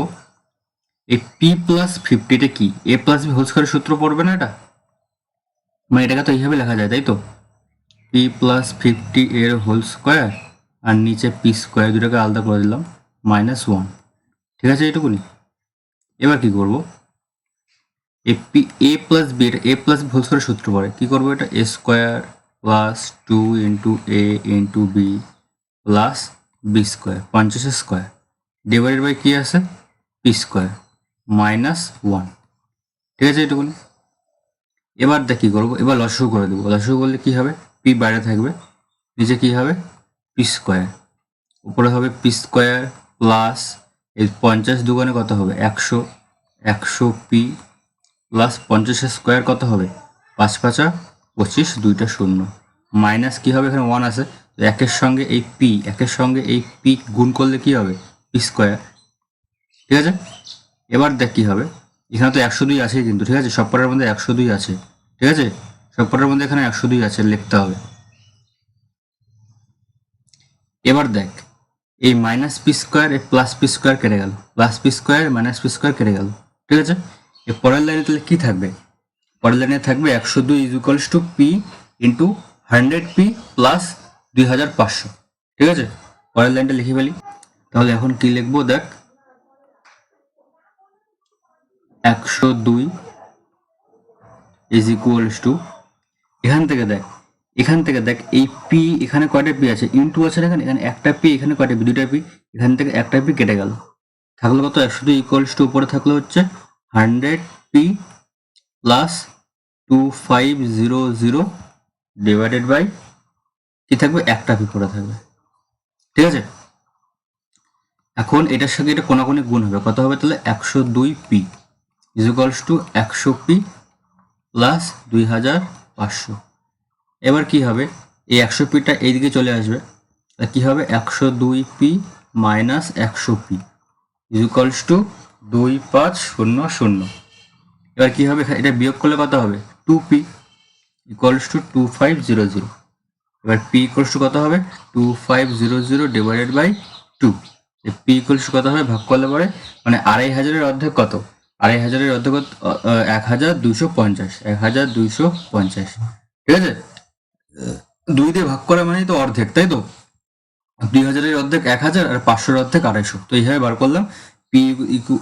এই পি প্লাস 50টা কি এ প্লাস বি হোল স্কোয়ারের সূত্র পড়বে না এটা, মানে এটাকে তো এইভাবে লেখা যায়, তাই তো, পি প্লাস 50 এর হোল স্কোয়ার আর নিচে পি স্কোয়ার, দুটাকে আলাদা করে দিলাম, -1। ঠিক আছে, এইটুকুনি। এবার কি করব, এ প্লাস বি, এটা এ প্লাস হোল স্কোয়ারের সূত্র পড়ে, কি করবো, এটা a square plus 2 into a into b plus B square 50 square divided by কি আছে, পি স্কোয়ার -1। ঠিক আছে, এইটুকুনি। এবার দেখ কি করবো, এবার লসাগু করে দেবো। লসাগু করলে কি হবে, পি বাইরে থাকবে, নিচে কি হবে, পি স্কোয়ার, উপরে হবে পি স্কোয়ার প্লাস এই 50 দুগুণে কত হবে, 100, 100 পি প্লাস 50 স্কোয়ার কত হবে, 5 5 25, দুইটা শূন্য, মাইনাস কি হবে, এখানে 1 আছে, তো একের সঙ্গে এই পি গুণ করলে কি হবে, পি স্কোয়ার। ঠিক আছে, এবার দেখ কি হবে, এখানে তো 102 আছে কিন্তু, ঠিক আছে, সব পাড়ার মধ্যে 102 আছে। ঠিক আছে, সব পাড়ার মধ্যে এখানে 102 আছে, লিখতে হবে। এবার দেখ, এই মাইনাস পি স্কোয়ার এই প্লাস পি স্কোয়ার কেটে গেল, plus P square minus P square কেটে গেল। ঠিক আছে, এই পরের লাইনে তাহলে কি থাকবে, পরের লাইনে থাকবে 102 is equals to P into 100 P plus 2500। ঠিক আছে, পরের লাইনটা লিখে ফেলি। তাহলে এখন কি লিখবো দেখ, 102 ইজ ইকুয়ালস টু, এখান থেকে দেখ এই পি, এখানে কয়টা পি আছে, ইনটু আছে না, এখানে একটা পি, এখানে কয়টা পি, দুইটা পি, এখান থেকে একটা পি কেটে গেল, থাকলো কত, 102 ইকুয়ালস টু, উপরে থাকলো হচ্ছে 100 পি প্লাস 2500 ডিভাইডেড বাই কি থাকবে, একটা পি পড়ে থাকবে। ঠিক আছে, এখন এটার সঙ্গে এটা কোনাকুনি গুণ হবে, কত হবে তাহলে, 102 P is equals to 100 P plus 2500। এবার কি হবে, এই 100 পিটা এইদিকে চলে আসবে, কি হবে, 102 P minus 100 P is equals two 2500। এবার কি হবে, এটা বিয়োগ করলে কত হবে, 2 পি ইকুয়ালস টু 2500। এবার পি ইকুয়ালস টু কত হবে, 2500 divided by 2। P equals to কত হবে, ভাগ করলে পরে মানে 2500-এর অর্ধেক কত, 2500-এর অর্ধেক 1250, 1250। ঠিক আছে, 2 দিয়ে ভাগ করা মানে তো অর্ধেক, তাই তো, 2000-এর অর্ধেক 1000 আর 500-এর অর্ধেক 250, তো এইভাবে বার করলাম, পি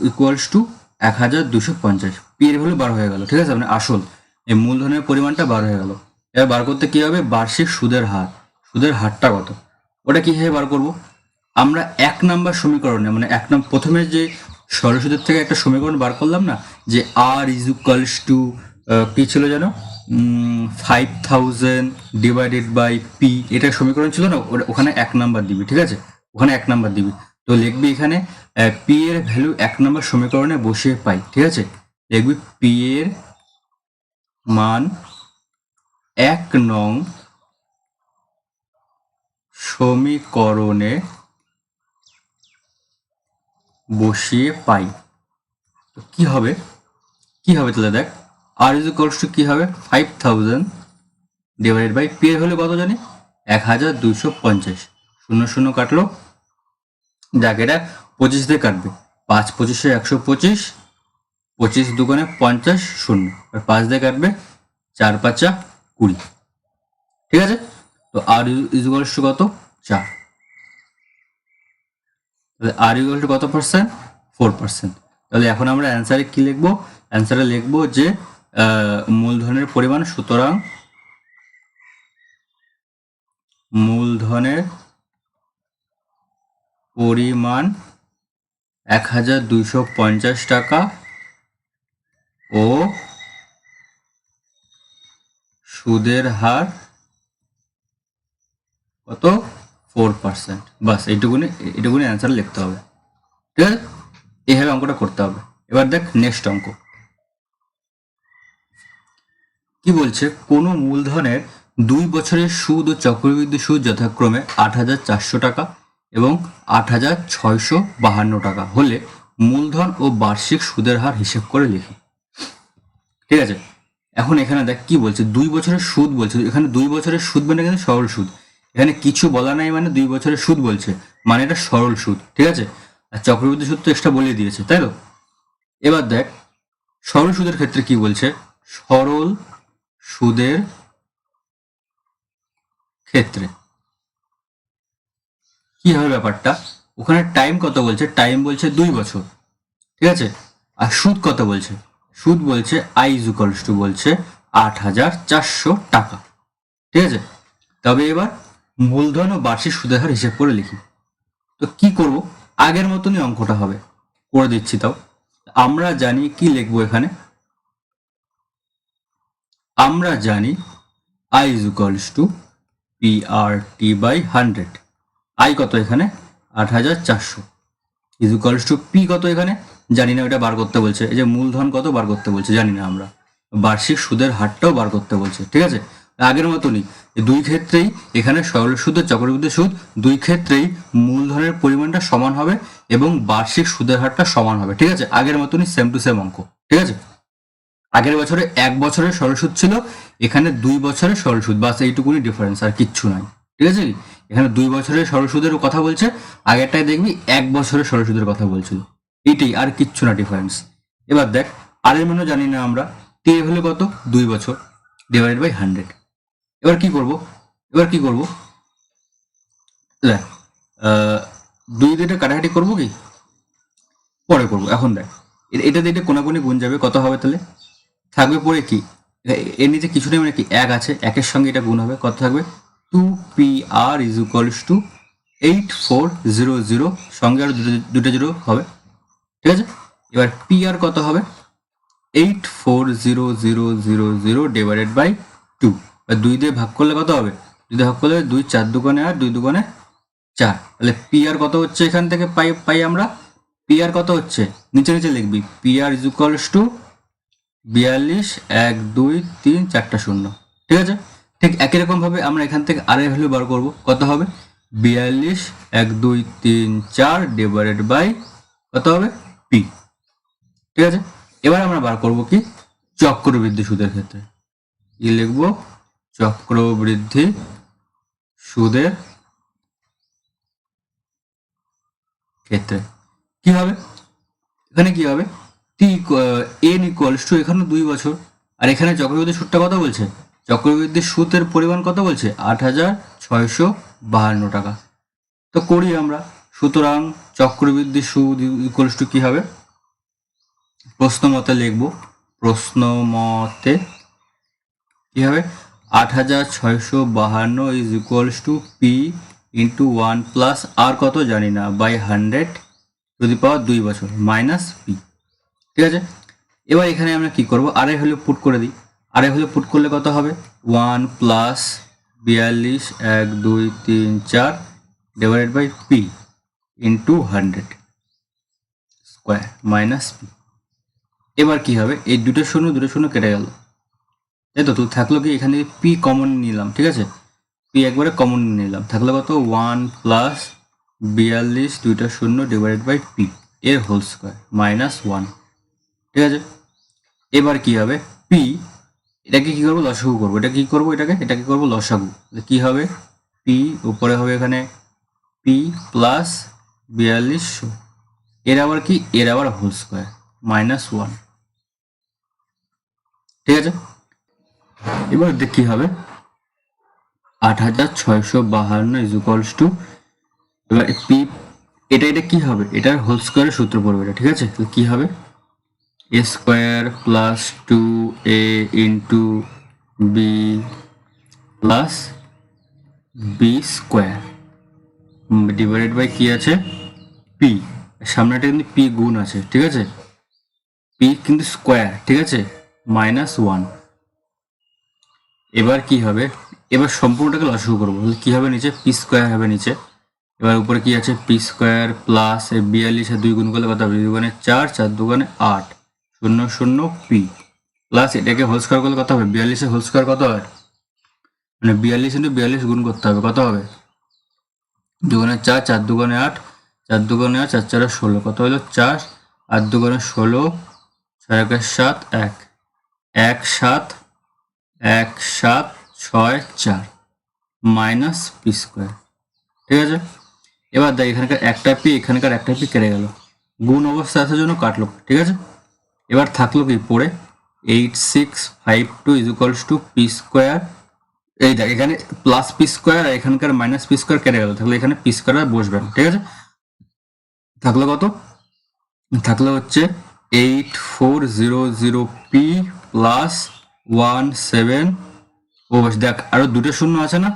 ইকুয়ালস টু 1250, পি এর ভ্যালু 12 হয়ে গেল। ঠিক আছে, মানে আসল এই মূলধনের পরিমাণটা 12 হয়ে গেল। এবার বার করতে কি হবে, বার্ষিক সুদের হার, সুদের হারটা কত, ওটা কিভাবে বার করব, আমরা 1 নাম্বার সমীকরণে, মানে প্রথমে যে সরল সুদের থেকে একটা সমীকরণ বার করলাম না, যে আর ইজ ইকুয়ালস টু কি ছিল যেন, 5000 ডিভাইডেড বাই পি, এটা সমীকরণ ছিল না, ওখানে 1 নাম্বার দিবি। ঠিক আছে, ওখানে 1 নাম্বার দিবি, তো লিখবি এখানে পি এর ভ্যালু 1 নাম্বার সমীকরণে বসিয়ে পাই। ঠিক আছে, লিখবি পি এর মান 1 নং সমীকরণে বসিয়ে পাই। তো কি হবে তাহলে দেখ, আর ইজ ইকুয়ালস টু কি হবে, 5000 ডিভাইডেড বাই পি এর ভ্যালু কত জানি, 1250, 0 0 কাটলো, যাক এটা 25 দিয়ে কাটবে, 5 25 125, 25 দুগুণে 50, 0, আর 5 দিয়ে কাটবে, 4 5 20। ঠিক আছে, তো আর ইজ ইকুয়ালস টু কত, 4। তাহলে আর ইকুয়াল টু কত পার্সেন্ট, 4%। তাহলে এখন আমরা অ্যান্সারে কি লিখবো, অ্যান্সারে লিখবো যে মূলধনের পরিমাণ, সুতরাং মূলধনের পরিমাণ 1250 টাকা ও সুদের হার কত, 4%। বাস এইটুকুনি অ্যান্সার লিখতে হবে। ঠিক আছে, এইভাবে অঙ্কটা করতে হবে। এবার দেখ নেক্সট অঙ্ক কি বলছে, কোনো মূলধনের 2 বছরের সুদ ও চক্রবৃদ্ধি সুদ যথাক্রমে 8400 টাকা এবং 8652 টাকা হলে মূলধন ও বার্ষিক সুদের হার হিসেব করে লিখি। ঠিক আছে, এখন এখানে দেখ কি বলছে, 2 বছরের সুদ বলছে, এখানে 2 বছরের সুদ মানে কিন্তু সরল সুদ, এখানে কিছু বলা নাই, মানে 2 বছরের সুদ বলছে মানে এটা সরল সুদ। ঠিক আছে, আর চক্রবৃদ্ধি সুদ তো এক্সট্রা বলে দিয়েছে, তাই তো। এবার দেখ সরল সুদের ক্ষেত্রে কি বলছে, সরল সুদের ক্ষেত্রে কি হবে ব্যাপারটা, ওখানে টাইম কত বলছে, টাইম বলছে 2 বছর, ঠিক আছে। আর সুদ কত বলছে, সুদ বলছে আই ইজ ইকুয়ালস টু বলছে 8,400 টাকা, ঠিক আছে। তবে এবার মূলধন ও বার্ষিক সুদের হার হিসেব করে লিখি। তো কি করব, আগের মতনই অঙ্কটা হবে, করে দিচ্ছি। তাও আমরা জানি কি লিখবো এখানে, আমরা জানি I is equals to PRT by 100। I কত এখানে 8,400 ইজ ইকুয়ালস টু পি কত এখানে জানি না, ওটা বার করতে বলছে। এই যে মূলধন কত বার করতে বলছে জানি না আমরা, বার্ষিক সুদের হারটাও বার করতে বলছে, ঠিক আছে। আগের মতনই দুই ক্ষেত্রেই এখানে সরল সুদ ও চক্রবৃদ্ধি সুদ দুই ক্ষেত্রেই মূলধনের পরিমাণটা সমান হবে এবং বার্ষিক সুদের হারটা সমান হবে, ঠিক আছে। আগের মতনই সেম টু সেম অঙ্ক, ঠিক আছে। আগের বছরে 1 বছরের সরল সুদ ছিল, এখানে 2 বছরের সরল সুদ, বাস এইটুকুনি ডিফারেন্স, আর কিচ্ছু নাই, ঠিক আছে। এখানে 2 বছরের সরল সুদের কথা বলছে, আগেরটায় দেখবি 1 বছরের সরল সুদের কথা বলছিল, এইটাই, আর কিচ্ছু না ডিফারেন্স। এবার দেখ আর এর মানে জানি না আমরা, টি হলো কত 2 বছর ডিভাইডেড বাই 100। এবার কি করব, দেখ 2 দিয়ে কাটাকাটি করবো কি পরে করবো, এখন দেখ এটা দিয়ে কোনাকুনি গুণ যাবে, কত হবে তাহলে থাকবে পরে কি, এর নিচে কিছু নেই মানে কি 1 আছে, 1-এর সঙ্গে এটা গুণ হবে, কত থাকবে 2PR ইজ ইকুয়ালস টু 8400, সঙ্গে আর দুটো জিরো হবে, ঠিক আছে। এবার PR কত হবে 840000 ডিভাইডেড বাই 2, 2 দিয়ে ভাগ করলে কত হবে, 2 দিয়ে ভাগ করলে 2 4 দুগুণে 8, 2 দুগুণে 4, তাহলে PR কত হচ্ছে এখান থেকে পাই আমরা, PR কত হচ্ছে নিচে নিচে লিখবি, PR ইজ ইকুয়ালস টু 42 1 2 3 4টা শূন্য, ঠিক আছে। ঠিক একই রকম ভাবে আমরা এখান থেকে আর এর ভ্যালু বার করব, কত হবে 42 1 2 3 4 ডিভাইডেড বাই কত হবে P, ঠিক আছে। এবার আমরা বার করব কি চক্রবৃদ্ধি সুদের ক্ষেত্রে, কি লিখবো চক্রবৃদ্ধি সুদের ক্ষেত্রে কি হবে, এখানে কি হবে n ইকুয়ালস টু এখানে 2 বছর, আর এখানে চক্রবৃদ্ধি সুদটা কত বলছে, চক্রবৃদ্ধি সুদের পরিমাণ কত বলছে 8,652 টাকা। তো করি আমরা, সুতরাং চক্রবৃদ্ধি সুদ ইকুয়ালস টু কি হবে, প্রশ্ন মতে লিখবো, প্রশ্ন মতে কি হবে 8,652 is equals to P into 1 plus আর কত জানি না বাই 100 টু দি পাওয়ার 2 বছর মাইনাস P, ঠিক আছে। এবার এখানে আমরা কি করব, আরে হলে পুট করে দিই, আরে হলে পুট করলে কত হবে 1 plus 42 1 2 3 4 divided by P into 100 square minus P। এবার কি হবে, এই দুটো শূন্য কেটে গেল, তাই তো, থাকলো কি এখানে P কমন নিলাম, ঠিক আছে, P একবারে কমন নিলাম, থাকলো কত 1 প্লাস 42 দুইটা শূন্য ডিভাইডেড বাই P এর হোল স্কোয়ার মাইনাস 1, ঠিক আছে। এবার কি হবে P, এটাকে কি করবো লসাগু করবো, এটাকে করবো লসাগু, কি হবে P উপরে হবে এখানে P প্লাস 42, এর আবার কি, এর আবার হোল স্কোয়ার মাইনাস 1, ঠিক আছে। এবার দেখ কি হবে 8,652 ইজ ইকুয়ালস টু, এবার P এটা কি হবে, এটার হোল স্কোয়ারের সূত্র পড়বে এটা, ঠিক আছে। কি হবে a square plus 2a into b plus B square divided by কি আছে p, সামনেটা কিন্তু p গুণ আছে, ঠিক আছে, p কিন্তু স্কোয়ার, ঠিক আছে, মাইনাস 1। এবার কি হবে, এবার সম্পূর্ণটাকে লসাগু করবো, কি হবে নিচে p স্কোয়ার হবে নিচে, এবার উপরে কি আছে p স্কোয়ার প্লাস 42 2 গুণ করলে কত হবে 2 দুগুণে 4 4 দুগুণে 8 0 0 p প্লাস এটাকে হোল স্কোয়ার করলে কত হবে 42 এর হোল স্কোয়ার কত হয়, মানে 42 ইন্টু 42 গুণ করতে হবে, কত হবে 2 গুণে 4 4 দুগুণে 8 4 দুগুণে 8 4 4 16, কত হলো 4 8 দুগুণে 16 6 1 7 1 1 7 1 7 6 4 মাইনাস p স্কোয়ার, ঠিক আছে। এবার দেখ এখানকার একটা পি এখানকার একটা পি কেটে গেল, গুণ অবস্থা আসার জন্য কাটলো, ঠিক আছে। এবার থাকলো কি পড়ে 8652 is equals to P square. এই দেখ এখানে প্লাস পি স্কোয়ার আর এখানকার মাইনাস পি স্কোয়ার কেটে গেল, তাহলে এখানে পি স্কোয়ার বসবেন, ঠিক আছে। থাকলো কত? থাকলে হচ্ছে 8400 পি প্লাস 17। ও দেখ আরো দুটো শূন্য আছে না,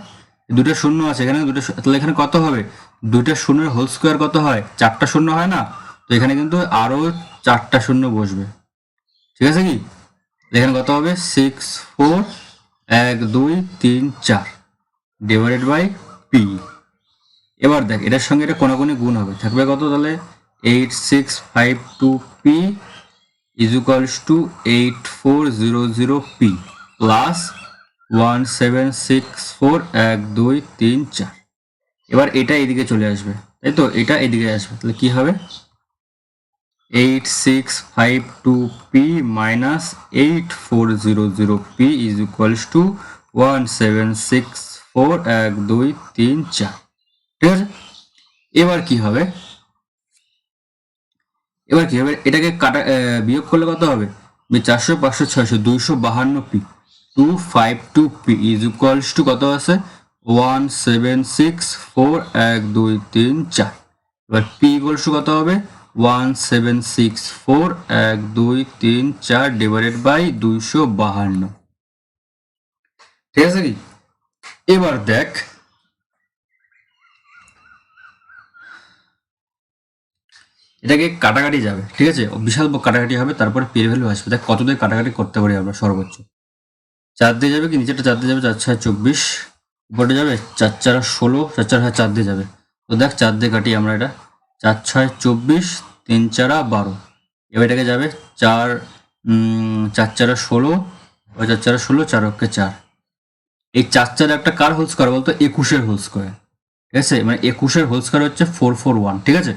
দুটো শূন্য আছে এখানে, তাহলে এখানে কত হবে? দুটো শূন্যের হোল স্কোয়ার কত হয়? 4টা শূন্য হয় না? তো এখানে কিন্তু আরো 4টা শূন্য বসবে, ঠিক আছে কি? এখানে কত হবে? 64 1 2 3 4 ডিভাইডেড বাই পি। এবার দেখ এটার সঙ্গে এটা কোনাকুনি গুণ হবে, থাকবে কত তাহলে? 8652 P is equals two 8400 P plus 1764 1 2 3 4। এবার এটা এদিকে চলে আসবে, তাই তো? এটা এদিকে আসবে, তাহলে কি হবে? 8652 P minus 8400 P is equals two 1764 1 2 3 4, ঠিক আছে। এবার কি হবে? এটাকে কাটা বিয়োগ করলে কত হবে? 400 500 600 252 P 252 P is equals to কত আছে? 1764 1 2 3 4। এবার পি ইকুয়ালস টু কত হবে? 1764 1 2 3 4 ডিভাইডেড বাই 252, ঠিক আছে কি? এবার দেখ এটাকে কাটাকাটি যাবে, ঠিক আছে, বিশাল কাটাকাটি হবে, তারপরে পি এর ভ্যালু আসবে। দেখ কত দিয়ে কাটাকাটি করতে পারি আমরা সর্বোচ্চ। 4 দিয়ে যাবে কি? নিচেটা 4 দিয়ে যাবে, 4 6 24, উপরে যাবে 4 4 16, 4 4 4 দিয়ে যাবে। তো দেখ 4 দিয়ে কাটি আমরা এটা, 4 6 24, 3 4 12। এবার এটাকে যাবে 4 4 4 16, 4 4 16, 4 অক্ষে 4। এই 4 4 একটা কার হোল স্কোয়ার বলতো? 21-এর হোল স্কোয়ার, ঠিক আছে। মানে 21-এর হোল স্কোয়ার হচ্ছে 441, ঠিক আছে।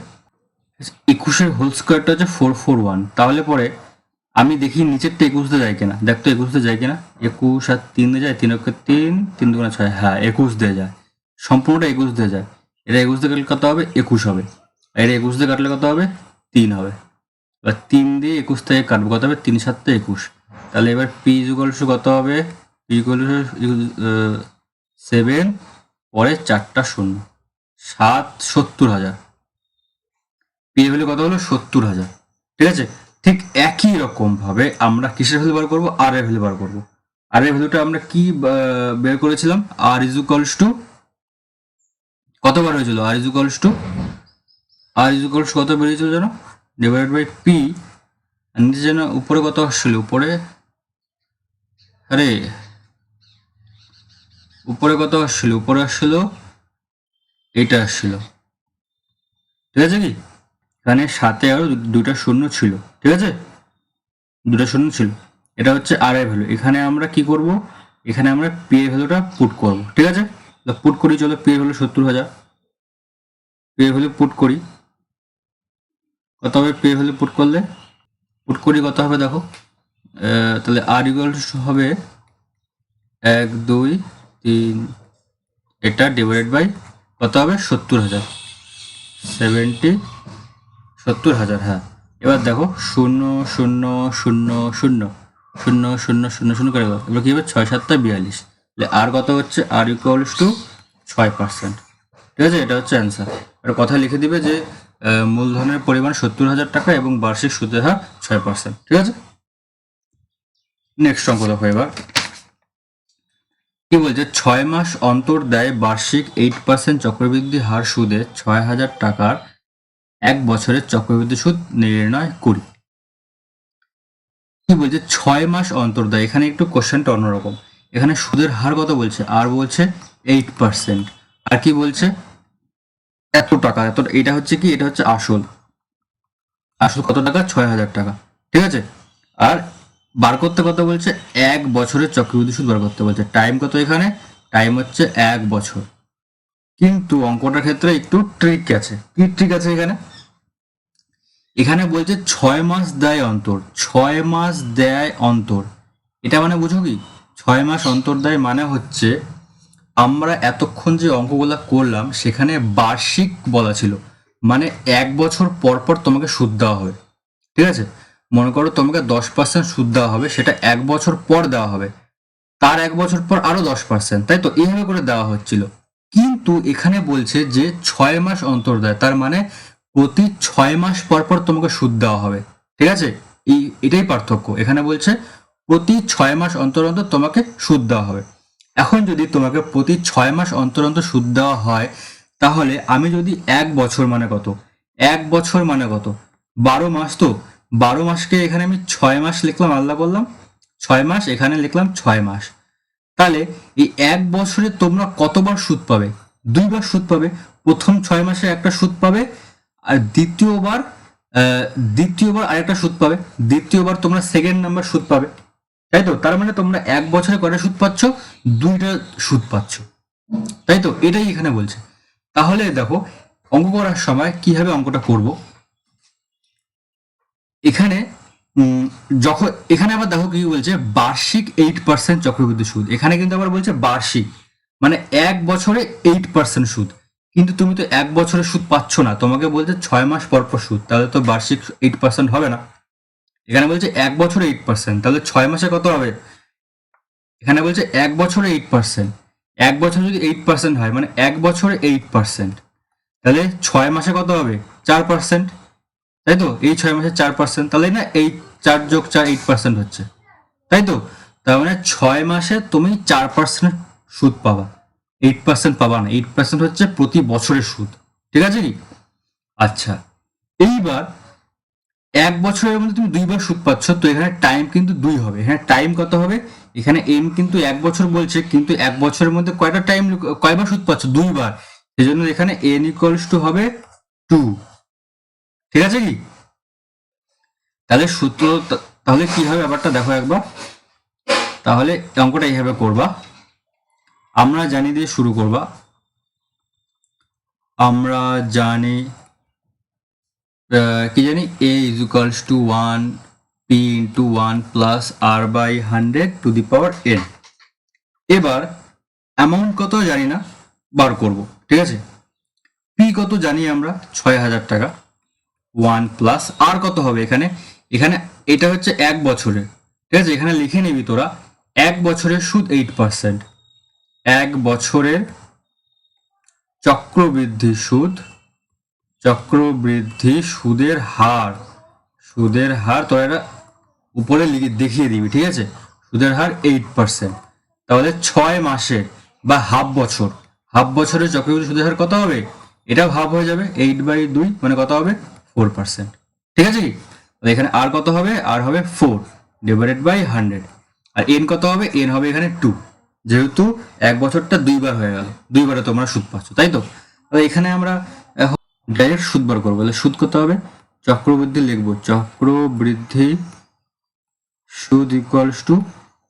21-এর হোল স্কোয়ারটা হচ্ছে 441। তাহলে পরে আমি দেখি নিচেরটা 21 দিয়ে যায় কিনা। দেখ তো 21 দিয়ে যায় কিনা। 21 আর 3 দিয়ে যায়, 3 অক্ষে 3, 3 2 6, হ্যাঁ 21 দিয়ে যায়, সম্পূর্ণটা 21 দিয়ে যায়। এটা 21 দিয়ে কাটলে কত হবে? 21 হবে। আর এটা 21 দিয়ে কাটলে কত হবে? 3 হবে। এবার 3 দিয়ে 21 থেকে কাটবো, কত হবে? 3 7 21। তাহলে এবার পি ইকুয়ালস কত হবে? পি ইকুয়ালস 7, পরে 4টা শূন্য, 70,000। পি এর ভ্যালু কত হলো? 70,000, ঠিক আছে। ঠিক একই রকম ভাবে আমরা কিসের ভ্যালু বার করবো? আর এর ভ্যালু বার করবো। আর এর ভ্যালুটা আমরা কি বের করেছিলাম? আর ইজ ইকুয়ালস টু কতবার হয়েছিল? আর ইজ ইকুয়ালস কত বেরিয়েছিল যেন? Divided by P. নিচে যেন উপরে কত আসছিল? আরে উপরে কত আসছিল? উপরে আসছিল এটা আসছিল, ঠিক আছে কি? এখানে সাথে আরো দুটা শূন্য ছিল, ঠিক আছে, দুটা শূন্য ছিল। এটা হচ্ছে আর এর ভ্যালু। এখানে আমরা কি করব? এখানে আমরা পি এর ভ্যালুটা পুট করব, ঠিক আছে। পুট করি, চলো। পি এর ভ্যালু 70,000, পি এর ভ্যালু পুট করি। কত হবে পি এর ভ্যালু পুট করলে? পুট করি কত হবে দেখো। তাহলে আর ইকুয়াল হবে 1 2 3, এটা ডিভাইডেড বাই কত হবে? 70,000, 70,000, হ্যাঁ। এবার দেখো 0 0 0 0 0 0 0 0 করে গেল। এবার কি হবে? 6 7 42। তাহলে আর কত হচ্ছে? আর ইকুয়ালস টু 6%, ঠিক আছে। এটা হচ্ছে অ্যান্সার। আর কথা লিখে দিবে যে মূলধনের পরিমাণ 70,000 টাকা এবং বার্ষিক সুদের হার 6%, ঠিক আছে। নেক্সট অঙ্ক দেখো এবার কি বলছে? 6 মাস অন্তর দেয় বার্ষিক 8% চক্রবৃদ্ধি হার সুদে 6,000 টাকার 1 বছরের চক্রবৃদ্ধি সুদ নির্ণয় করি। কি বলছে? 6 মাস অন্তর দেয়। এখানে একটু কোশ্চেনটা অন্যরকম। এখানে সুদের হার কত বলছে? আর বলছে 8%। আর কি বলছে? এত টাকা, এত। এটা হচ্ছে কি? এটা হচ্ছে আসল। আসল কত টাকা? 6,000 টাকা, ঠিক আছে। আর বার করতে কত বলছে? 1 বছরের চক্রবৃদ্ধি সুদ বার করতে বলছে। টাইম কত এখানে? টাইম হচ্ছে 1 বছর। কিন্তু অঙ্কটার ক্ষেত্রে একটু ট্রিক আছে। কি ট্রিক আছে এখানে? এখানে বলছে 6 মাস দেয় অন্তর, 6 মাস দেয় অন্তর। এটা মানে বুঝো কি? 6 মাস অন্তর দেয় মানে হচ্ছে আমরা এতক্ষণ যে অঙ্কগুলা করলাম সেখানে বার্ষিক বলা ছিল, মানে 1 বছর পর পর তোমাকে সুদ দেওয়া হবে, ঠিক আছে। মনে করো তোমাকে 10% সুদ দেওয়া হবে, সেটা 1 বছর পর দেওয়া হবে, তার 1 বছর পর আরো 10%, তাই তো এইভাবে করে দেওয়া হচ্ছিল। কিন্তু এখানে বলছে যে 6 মাস অন্তর দেয়, তার মানে প্রতি 6 মাস পর পর তোমাকে সুদ দেওয়া হবে। ঠিক আছে, এটাই পার্থক্য। এখানে বলছে প্রতি 6 মাস অন্তর অন্তর তোমাকে সুদ দেওয়া হবে। এখন যদি তোমাকে প্রতি 6 মাস অন্তর অন্তর সুদ দেওয়া হয়, তাহলে আমি যদি 1 বছর মানে কত, 1 বছর মানে কত, 12 মাস, তো 12 মাসকে এখানে আমি 6 মাস লিখলাম, আলাদা করলাম 6 মাস, এখানে লিখলাম 6 মাস। তাহলে এই 1 বছরে তোমরা কতবার সুদ পাবে? 2বার সুদ পাবে। প্রথম 6 মাসে একটা সুদ পাবে, আর দ্বিতীয়বার আরেকটা সুদ পাবে। দ্বিতীয়বার তোমরা সেকেন্ড নাম্বার সুদ পাবে, তাই তো? তার মানে তোমরা 1 বছরে কয়টা সুদ পাচ্ছ? 2টা সুদ পাচ্ছ, তাই তো? এটাই এখানে বলছে। তাহলে দেখো অঙ্ক করার সময় কিভাবে অঙ্কটা করব। এখানে যখন এখানে আবার দেখো কি বলছে, বার্ষিক 8% চক্রবৃদ্ধি সুদ। এখানে কিন্তু আবার বলছে বার্ষিক, মানে 1 বছরে 8% সুদ। কিন্তু তুমি তো 1 বছরে সুদ পাচ্ছ না, তোমাকে বলছে 6 মাস পর পর সুদ, তাহলে তো বার্ষিক 8% হবে না। এখানে বলছে 1 বছরে 8%, তাহলে 6 মাসে কত হবে? এখানে বলছে 1 বছরে 8%, 1 বছরে যদি 8% হয় মানে 1 বছরে 8%, তাহলে 6 মাসে কত হবে? 4%, তাই তো? এই 6 মাসে 4%, তাহলে না এই 4+4 8% হচ্ছে, তাই তো? তার মানে 6 মাসে তুমি 4% সুদ পাবা, 8% পাবা না। 8% হচ্ছে প্রতি বছরের সুদ, ঠিক আছে কি? আচ্ছা, এইবার 1 বছরের মধ্যে তুমি 2বার সুদ পাচ্ছ, তো এখানে টাইম কিন্তু 2 হবে। এখানে টাইম কত হবে? এখানে এন কিন্তু 1 বছর বলছে, কিন্তু 1 বছরের মধ্যে কয়টা টাইম, কয়বার সুদ পাচ্ছ? 2বার। সেই জন্য এখানে এন ইকুয়ালস টু হবে 2, ঠিক আছে কি? তাহলে সূত্র, তাহলে কি হবে ব্যাপারটা দেখো একবার। তাহলে অঙ্কটা এইভাবে করবা, আমরা জানি দিয়ে শুরু করবা। আমরা জানি কি জানি, a is equals to 1 p into 1 plus r by 100 to the power n। এবার অ্যামাউন্ট কত জানি না, বার করব, ঠিক আছে? p কত জানি আমরা, 6000 টাকা। 1 প্লাস আর কত হবে এখানে, এখানে এটা হচ্ছে 1 বছরে, ঠিক আছে? এখানে লিখে নিবি তোরা, 1 বছরের সুদ 8%, 1 বছরের চক্রবৃদ্ধি সুদ, চক্রবৃদ্ধি সুদের হার, সুদের হার তোরা এটা উপরে দেখিয়ে দিবি, ঠিক আছে? সুদের হার 8%। তাহলে 6 মাসে বা হাফ বছর, হাফ বছরের চক্রবৃদ্ধি সুদের হার কত হবে? এটাও হাফ হয়ে যাবে, 8/2 মানে কত হবে? 4%, ঠিক আছে কি? এখানে আর কত হবে? আর হবে 4 ডিভাইডেড বাই 100। আর এন কত হবে? এন হবে এখানে 2, যেহেতু 1 বছরটা 2বার হয়ে গেল, 2বারে তোমরা সুদ পাচ্ছ, তাই তো? এখানে আমরা ডাইরেক্ট সুদ বার করবো। তাহলে সুদ কত হবে? চক্রবৃদ্ধি লিখবো, চক্রবৃদ্ধি সুদ ইকুয়ালস টু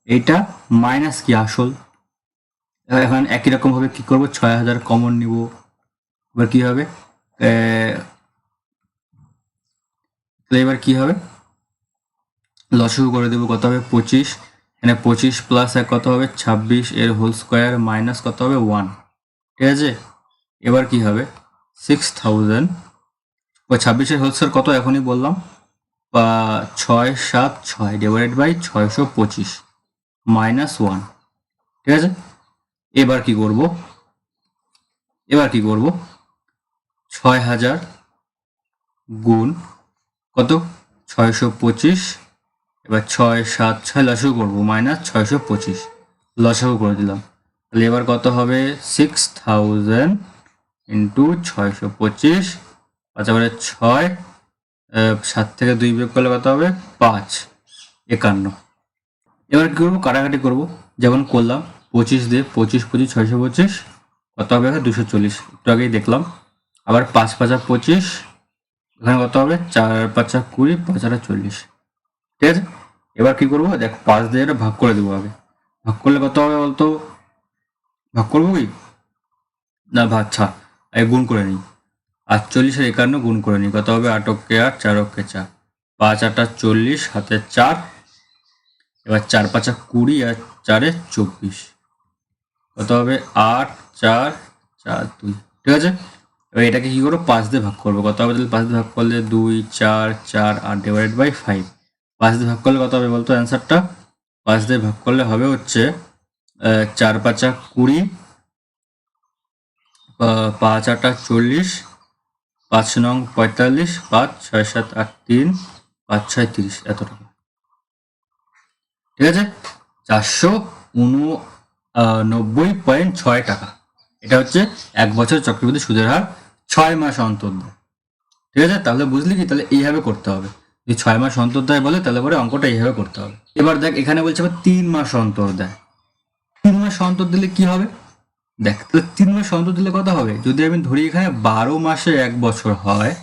এটা মাইনাস কি আসল। এখন একই রকম ভাবে কি করবো, 6000 কমন নিব। এবার কি হবে, এবার কি হবে, লসাগু করে দেবো, কত হবে? 25। এখানে 25 প্লাস কত হবে? 26 এর হোল স্কোয়ার মাইনাস কত হবে? 1, ঠিক আছে? এবার কি হবে, 6000, ওই 26-এর হোল স্কোয়ার কত এখনই বললাম, 676 ডিভাইডেড বাই 625 মাইনাস 1, ঠিক আছে? এবার কি করব, এবার কি করব, 6000 গুণ কত? 625, এবার 676 লসাগু করবো, মাইনাস 625 লসাগু করে দিলাম। তাহলে এবার কত হবে? 6000 ইন্টু 625, 5/6, 7 থেকে 2 বিয়োগ করলে কত হবে? 5, 51। এবার কি করবো, কাটাকাটি করব, যেমন করলাম 25 দিয়ে, 25 25 625 কত হবে? 240, একটু আগেই দেখলাম। আবার 5×5 = 25, এখানে কত হবে? 4×5 = 20, 5×8 = 40, ঠিক আছে? এবার কি করবো, দেখ 5 দিয়ে এটা ভাগ করে দেবো আগে। ভাগ করলে কত হবে বলতো? ভাগ করবো কি না, আচ্ছা গুণ করে নিই। 48 আর 51 গুণ করে নিই, কত হবে? 8 × 8 = 4 × 4, 5×8 = 40, হাতে 4, এবার 4×5 = 20 আর 4 × 24, কত হবে? 8 4 4 2, ঠিক আছে? এবার এটাকে কি করবো, 5 দিয়ে ভাগ করবো, কত হবে? তাহলে 5 দিয়ে ভাগ করলে 2 4 4 আর ডিভাইডেড বাই 5, 5 দিয়ে ভাগ করলে কত হবে বলতো অ্যান্সারটা? 5 দিয়ে ভাগ করলে হবে হচ্ছে 4 5 20, 5 8 40, 5 9 45, 5 6 7 8 3, 5 6 30, এত টাকা। ঠিক আছে, 489.6 টাকা। এটা হচ্ছে 1 বছর চক্রবৃদ্ধি সুদের হার 6 মাস অন্তর দেয়। ঠিক আছে, তাহলে বুঝলি কি? তাহলে এইভাবে করতে হবে। যদি 6 মাস অন্তর দেয় বলে তাহলে পরে অঙ্কটা এইভাবে করতে হবে। এবার দেখ এখানে বলছে 3 মাস অন্তর দেয়। 3 মাস অন্তর দিলে কি হবে? দেখ তাহলে 3 মাস অন্তর দিলে কত হবে? যদি আমি ধরি এখানে 12 মাসে 1 বছর হয়,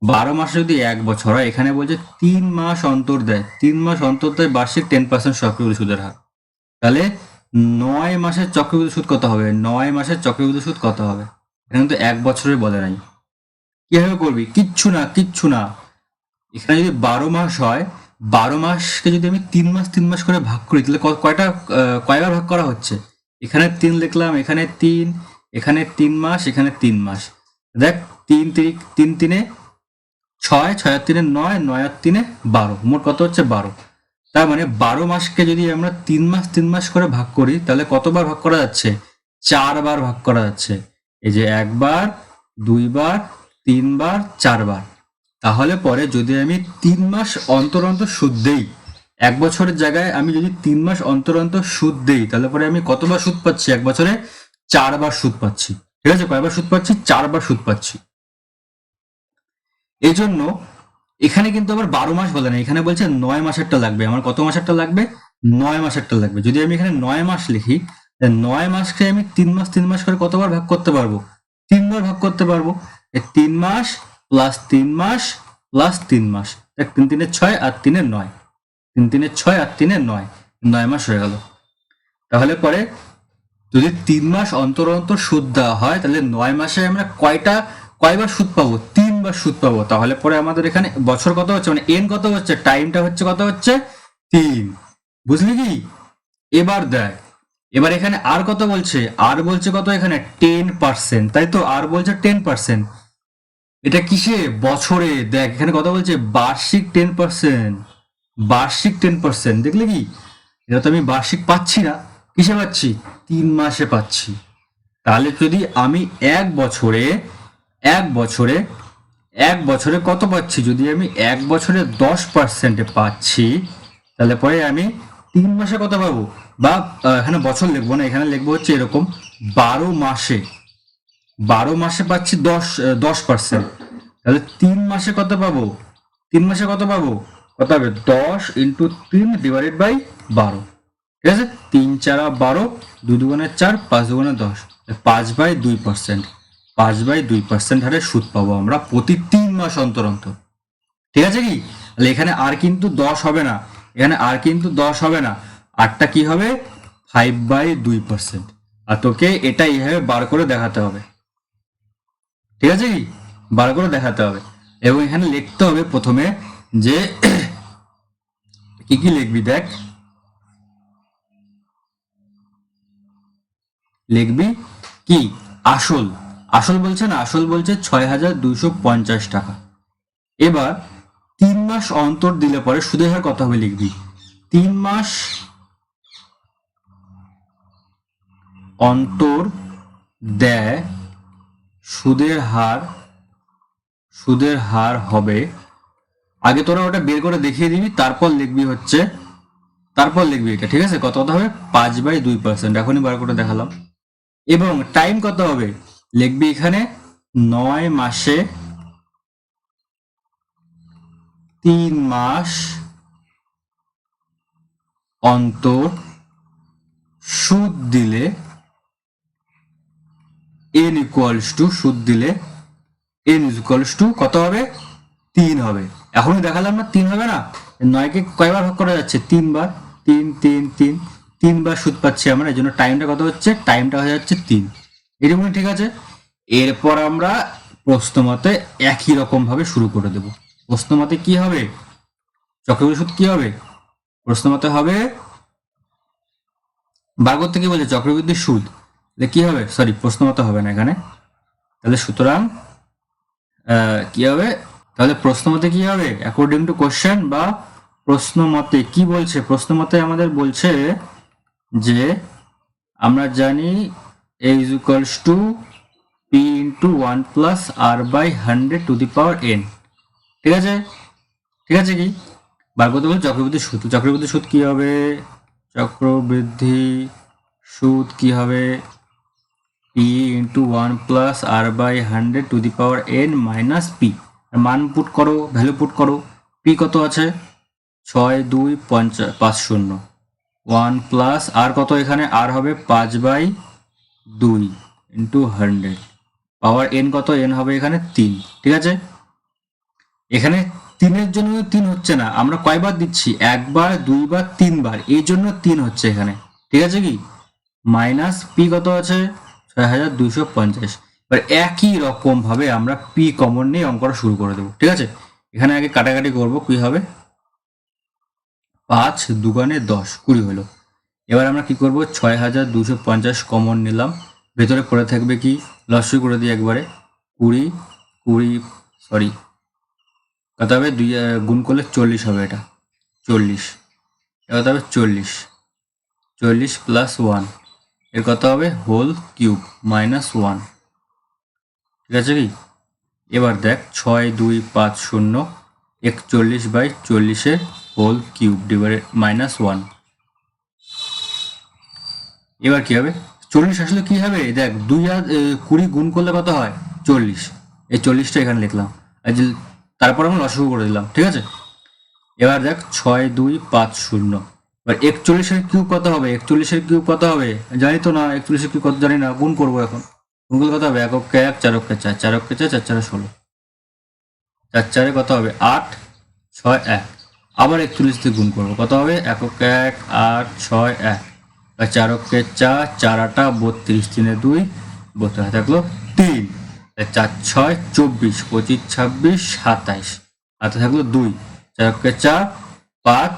12 মাসে যদি 1 বছর হয়, এখানে বলছে 3 মাস অন্তর দেয়। 3 মাস অন্তর দেয় বার্ষিক 10% চক্রবৃদ্ধি সুদের হার। তাহলে 9 মাসের চক্রবৃদ্ধি সুদ কত হবে? 9 মাসের চক্রবৃদ্ধি সুদ কত হবে? এখানে কিন্তু 1 বছরের বলে নাই। কিভাবে করবি? কিচ্ছু না, কিচ্ছু না। এখানে যদি 12 মাস হয়, 12 মাসকে যদি আমি 3 মাস 3 মাস করে ভাগ করি তাহলে কয়বার ভাগ করা হচ্ছে? এখানে 3 লিখলাম, এখানে 3, এখানে 3 মাস, এখানে 3 মাস। দেখ 3 3 6, 6 আর 3 9, 9 আর 3 12, মোট কত হচ্ছে 12। তার মানে 12 মাসকে যদি আমরা 3 মাস 3 মাস করে ভাগ করি তাহলে কতবার ভাগ করা যাচ্ছে? 4 বার ভাগ করা যাচ্ছে। এই যে 1 বার, 2 বার, 3 বার, 4 বার। তাহলে পরে যদি আমি 3 মাস অন্তর অন্তর সুদ দেই, 1 বছরের জায়গায় আমি যদি 3 মাস অন্তর অন্তর সুদ দেই তাহলে পরে আমি কতবার সুদ পাচ্ছি? 1 বছরে 4 বার সুদ পাচ্ছি। ঠিক আছে, কয়বার সুদ পাচ্ছি? 4 বার সুদ পাচ্ছি। এই জন্য এখানে কিন্তু আবার 12 মাস বলে না, এখানে বলছে 9 মাসেরটা লাগবে। আমার কত মাসেরটা লাগবে? 9 মাসেরটা লাগবে। যদি আমি এখানে 9 মাস লিখি, 9 মাসকে আমি 3 মাস 3 মাস করে কতবার ভাগ করতে পারবো? 3 বার ভাগ করতে পারবো। 3 মাস প্লাস 3 মাস প্লাস 3 মাস, 3 3 6 আর 3 9, 3 3 6 আর 3 9, 9 মাস হয়ে গেল। তাহলে পরে যদি 3 মাস অন্তর অন্তর সুদ দেওয়া হয় তাহলে 9 মাসে আমরা কয়বার সুদ পাবো? 3 বার সুদ পাবো। তাহলে পরে আমাদের এখানে বছর কত হচ্ছে, মানে এন কত হচ্ছে, টাইমটা হচ্ছে কত হচ্ছে? 3। বুঝলি কি? এবার দেখ, এবার এখানে আর কত বলছে? আর বলছে কত এখানে? 10%, তাই তো? আর বলছে 10%। এটা কিসে? বছরে। দেখ এখানে কত বলছে? বার্ষিক 10%। বার্ষিক 10%, দেখলে কি? এটা তো আমি বার্ষিক পাচ্ছি না, কিসে পাচ্ছি? 3 মাসে পাচ্ছি। তাহলে যদি আমি এক বছরে কত পাচ্ছি? যদি আমি 1 বছরে 10% পাচ্ছি তাহলে পরে আমি 3 মাসে কত পাবো? বা এখানে বছর লিখবো না, এখানে লিখবো হচ্ছে এরকম 12 মাসে। 12 মাসে পাচ্ছি 10%। তাহলে 3 মাসে কত পাবো? 3 মাসে কত পাবো? কত হবে? 10 ইন্টু 3 ডিভাইডেড বাই 12। ঠিক আছে, 3 4 12, 2 দুগুণে 4, 5 দুগুণে 10, 5/2%। 5/2% হারে সুদ পাবো আমরা প্রতি 3 মাস অন্তর অন্তর। ঠিক আছে কি? তাহলে এখানে আর কিন্তু 10 হবে না, এখানে আর কিন্তু 10 হবে না, আরটা কি হবে? 5/2%। আর তোকে এটা এইভাবে বার করে দেখাতে হবে। ঠিক আছে কি? বার করে দেখাতে হবে। এবং এখানে লিখতে হবে প্রথমে যে কি কি লিখবি? দেখ লিখবি কি? আসল। আসল বলছে না, আসল বলছে 6,250 টাকা। এবার 3 মাস অন্তর দিলে পরে সুদের হার কত হবে লিখবি। 3 মাস অন্তর দেয় সুদের হার হবে, আগে তোরা ওটা বের করে দেখিয়ে দিবি, তারপর লিখবি এটা। ঠিক আছে, কত হবে? 5/2%। এখনই বার করে দেখালাম। এবং টাইম কত হবে লিখবি এখানে 9 মাসে 3 মাস অন্তর সুদ দিলে n ইকুয়ালস টু কত হবে? 3 হবে। এখনই দেখালাম না 3 হবে না? 9 কে কয়বার ভাগ করা যাচ্ছে? 3 বার। 3 3 3, 3 বার সুদ পাচ্ছি আমরা, এই জন্য টাইমটা কত হচ্ছে? টাইমটা হয়ে যাচ্ছে 3। এরকম ঠিক আছে। এরপর আমরা প্রশ্নমতে একই রকম ভাবে শুরু করে দেব। প্রশ্নমতে কি হবে? চক্রবৃদ্ধি সুদ কি হবে? প্রশ্নমতে হবে, বার করতে কি বলছে? চক্রবৃদ্ধি সুদ। কি হবে? সরি, প্রশ্নমতে হবে না এখানে। তাহলে সুতরাং কি হবে? তাহলে প্রশ্নমতে কি হবে? অ্যাকর্ডিং টু কোশ্চেন বা প্রশ্ন মতে কি বলছে? প্রশ্ন মতে আমাদের বলছে যে আমরা জানি a is equals to p into 1 plus r by 100 to the power n। ঠিক আছে, ঠিক আছে, কি বার করতে বলছে চক্রবৃদ্ধি সুদ। চক্রবৃদ্ধি সুদ কি হবে? চক্রবৃদ্ধি সুদ কি হবে? p into 1 plus r by 100 to the power n minus p। মান পুট করো, ভ্যালু পুট করো। p কত আছে? 62550। 1 প্লাস আর কত? এখানে আর হবে 5/2 ইন্টু 100। পাওয়ার n কত? n হবে এখানে 3। ঠিক আছে, এখানে 3-এর জন্য 3 হচ্ছে না, আমরা কয়বার দিচ্ছি? একবার, দুইবার, তিনবার, এই জন্য 3 হচ্ছে এখানে। ঠিক আছে, কি মাইনাস পি কত আছে? 6250। এবার একই রকম ভাবে আমরা পি কমন নিয়ে অঙ্কটা শুরু করে দেবো। ঠিক আছে, এখানে আগে কাটাকাটি করবো। কি হবে? 5 দুগুণে 10, 20 হলো। এবার আমরা কি করব? 6250 কমন নিলাম, ভেতরে পড়ে থাকবে কি? লসই করে দিই একবারে। 20 কত হবে? 2 গুণ করলে 40 হবে, এটা 40। এবার হবে 40 প্লাস 1, এর কত হবে? Whole cube minus 1। ঠিক আছে, কি এবার দেখ 6250 41/40 হোল কিউব ডিভাইডেড মাইনাস 1। এবার কি হবে? 40 আসলে কি হবে? দেখ 2 আর 20 গুণ করলে কত হয়? 40। এই 40টা এখানে লিখলাম, আর তারপর আমরা লসাগু করে দিলাম। ঠিক আছে, এবার দেখ 6250। এবার 41-এর কিউব কত হবে? 41-এর কিউব কত হবে? জানি তো না, 41-এর কিউব কত জানি না, গুণ করবো এখন। গুণ করলে কত হবে? 1 1 4 4 4 4 4 4 16। 4 4 কত হবে? 8 6 1। আবার 41 দিয়ে গুণ করবো, কত হবে? 1 1 8 6 1। 4 4 4 8 32, 3 2 32, থাকলো 3। 4 6 24, 25 26 27, হাতে থাকলো 2। 4 4 5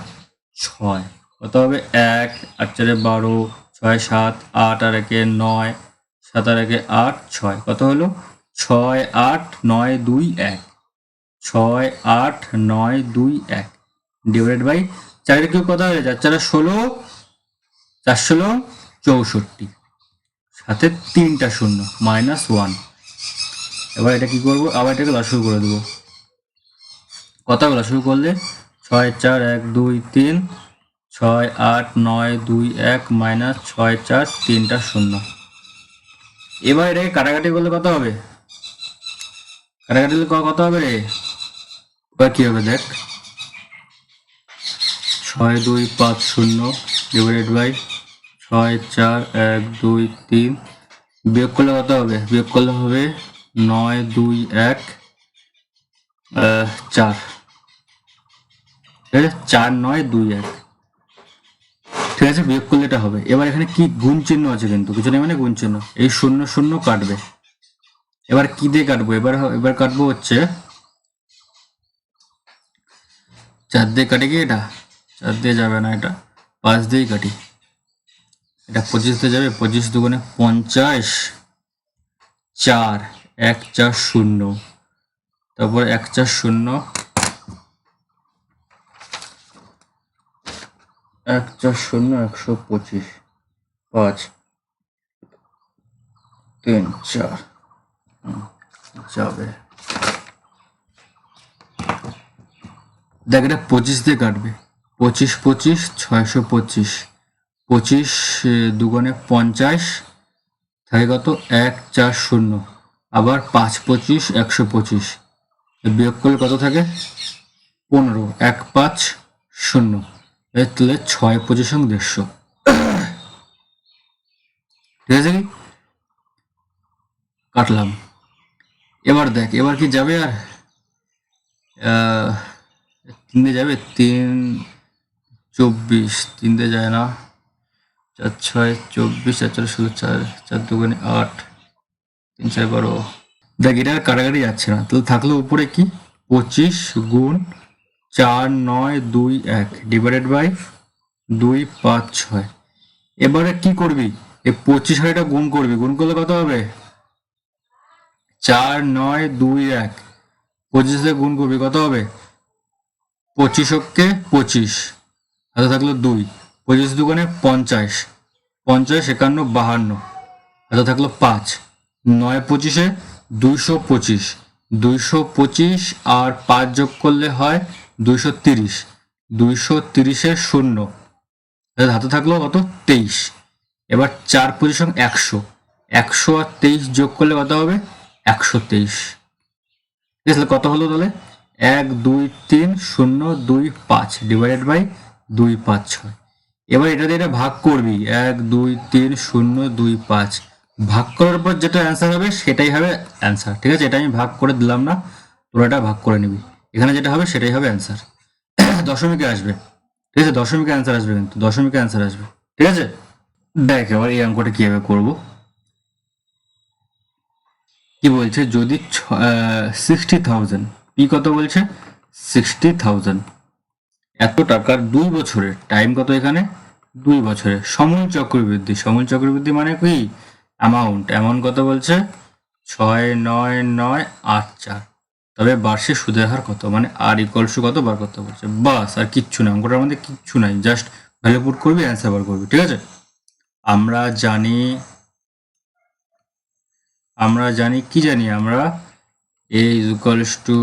6, কত হবে? 1 8 4 12 6 7 8 আর 1 9 7 আর 1 8 6, কত হলো? 6 8 9 2 1। 6 8 9 2 1 ডিভাইডেড বাই 4 কিউব কত হবে? 4 4 16, 4 16 64, সাথে 3টা শূন্য মাইনাস 1। এবার এটা কি করবো? আবার এটাকে লসাগু করে দেবো। কত লসাগু করলে? 6 4 1 2 3, 6 8 9 2 1 মাইনাস 6 4 3টা শূন্য। এবার এটাকে কাটাকাটি করলে কত হবে? কাটাকাটি করলে কত হবে রে? এবার কি হবে দেখ, 6250 ডিভাইডেড বাই 6 4 1 2 3, বিয়োগ করলে কত হবে? বিয়োগ করলে হবে 9 2 1 4। ঠিক আছে, 4 9 2 1। ঠিক আছে, বিয়োগ করলে এটা হবে। এবার এখানে কি গুণ চিহ্ন আছে, কিন্তু কিছু নেই, মানে গুণ চিহ্ন। এই 0 0 কাটবে। এবার কি দিয়ে কাটবো? এবার কাটবো হচ্ছে 4 দিয়ে কাটে কি? এটা 4 দিয়ে যাবে না, এটা 5 দিয়েই কাটি। এটা 25 দিয়ে যাবে। 25 দুগুণে 50, 4 1 4 0, তারপর 1 4 0 1 4 0 125, 5 3 4 যাবে। দেখ এটা 25 দিয়ে কাটবে। 25 25 625, 25 দুগুণে 50, থাকে কত? 1 4 0, আবার 5 25 125, বিয়োগ করলে কত থাকে? 15 1 5 0, এর তাহলে 6 25 150। ঠিক আছে, কি কাটলাম। এবার দেখ, এবার কি যাবে? আর 3 দিয়ে যাবে? 3 24, 3 দিয়ে যায় না। 4 6 24, 4 4 16, 4 4 দুগুণে 8, 3 4 12। দেখ এটা আর কাটাকাটি যাচ্ছে না, তাহলে থাকলো উপরে কি? 25 গুণ 4 9 2 1 ডিভাইডেড বাই 2 5 6। এবারে কি করবি? এই 25 আর এটা গুণ করবি। গুণ করলে কত হবে? 4 9 2 1, 25 গুণ করবি, কত হবে? 25 অক্ষে 25, হাতে থাকলো 2, 25 দুগুণে 50, 50 51 52, হাতে থাকলো 5, 9 25-এ 225, 225 আর 5 যোগ করলে হয় 230, 230-এর 0, হাতে থাকলো কত 23। এবার 4 পজিশন 100, 100 আর 23 যোগ করলে কত হবে 123। ঠিক আছে, কত হলো তাহলে 1 2 3 0 2 5 ডিভাইডেড বাই 2 5 6। এবার এটা দিয়ে এটা ভাগ করবি 1 2 3 0 2 5, ভাগ করার পর যেটা অ্যান্সার হবে সেটাই হবে অ্যান্সার। ঠিক আছে, এটা আমি ভাগ করে দিলাম না, তোরা এটা ভাগ করে নিবি, এখানে যেটা হবে সেটাই হবে অ্যান্সার। দশমিকে আসবে, ঠিক আছে, দশমিকে অ্যান্সার আসবে, কিন্তু দশমিকে অ্যান্সার আসবে। ঠিক আছে, দেখ এবার এই অঙ্কটা কিভাবে করবো। কি বলছে, যদি 60,000, পি কত বলছে 60,000, এত টাকার 2 বছরের টাইম কত, এখানে 2 বছরের সমূল চক্রবৃদ্ধি, সমূল চক্রবৃদ্ধি মানে কি অ্যামাউন্ট কত বলছে 69984, তবে বার্ষিক সুদের হার কত, মানে আর ইকুয়ালস টু কত বার করতে বলছে, বাস আর কিচ্ছু না, অঙ্কটার মধ্যে কিচ্ছু নাই, জাস্ট ভ্যালু পুট করবি, অ্যান্সার বার করবি। ঠিক আছে, আমরা জানি কি জানি আমরা, a is equals to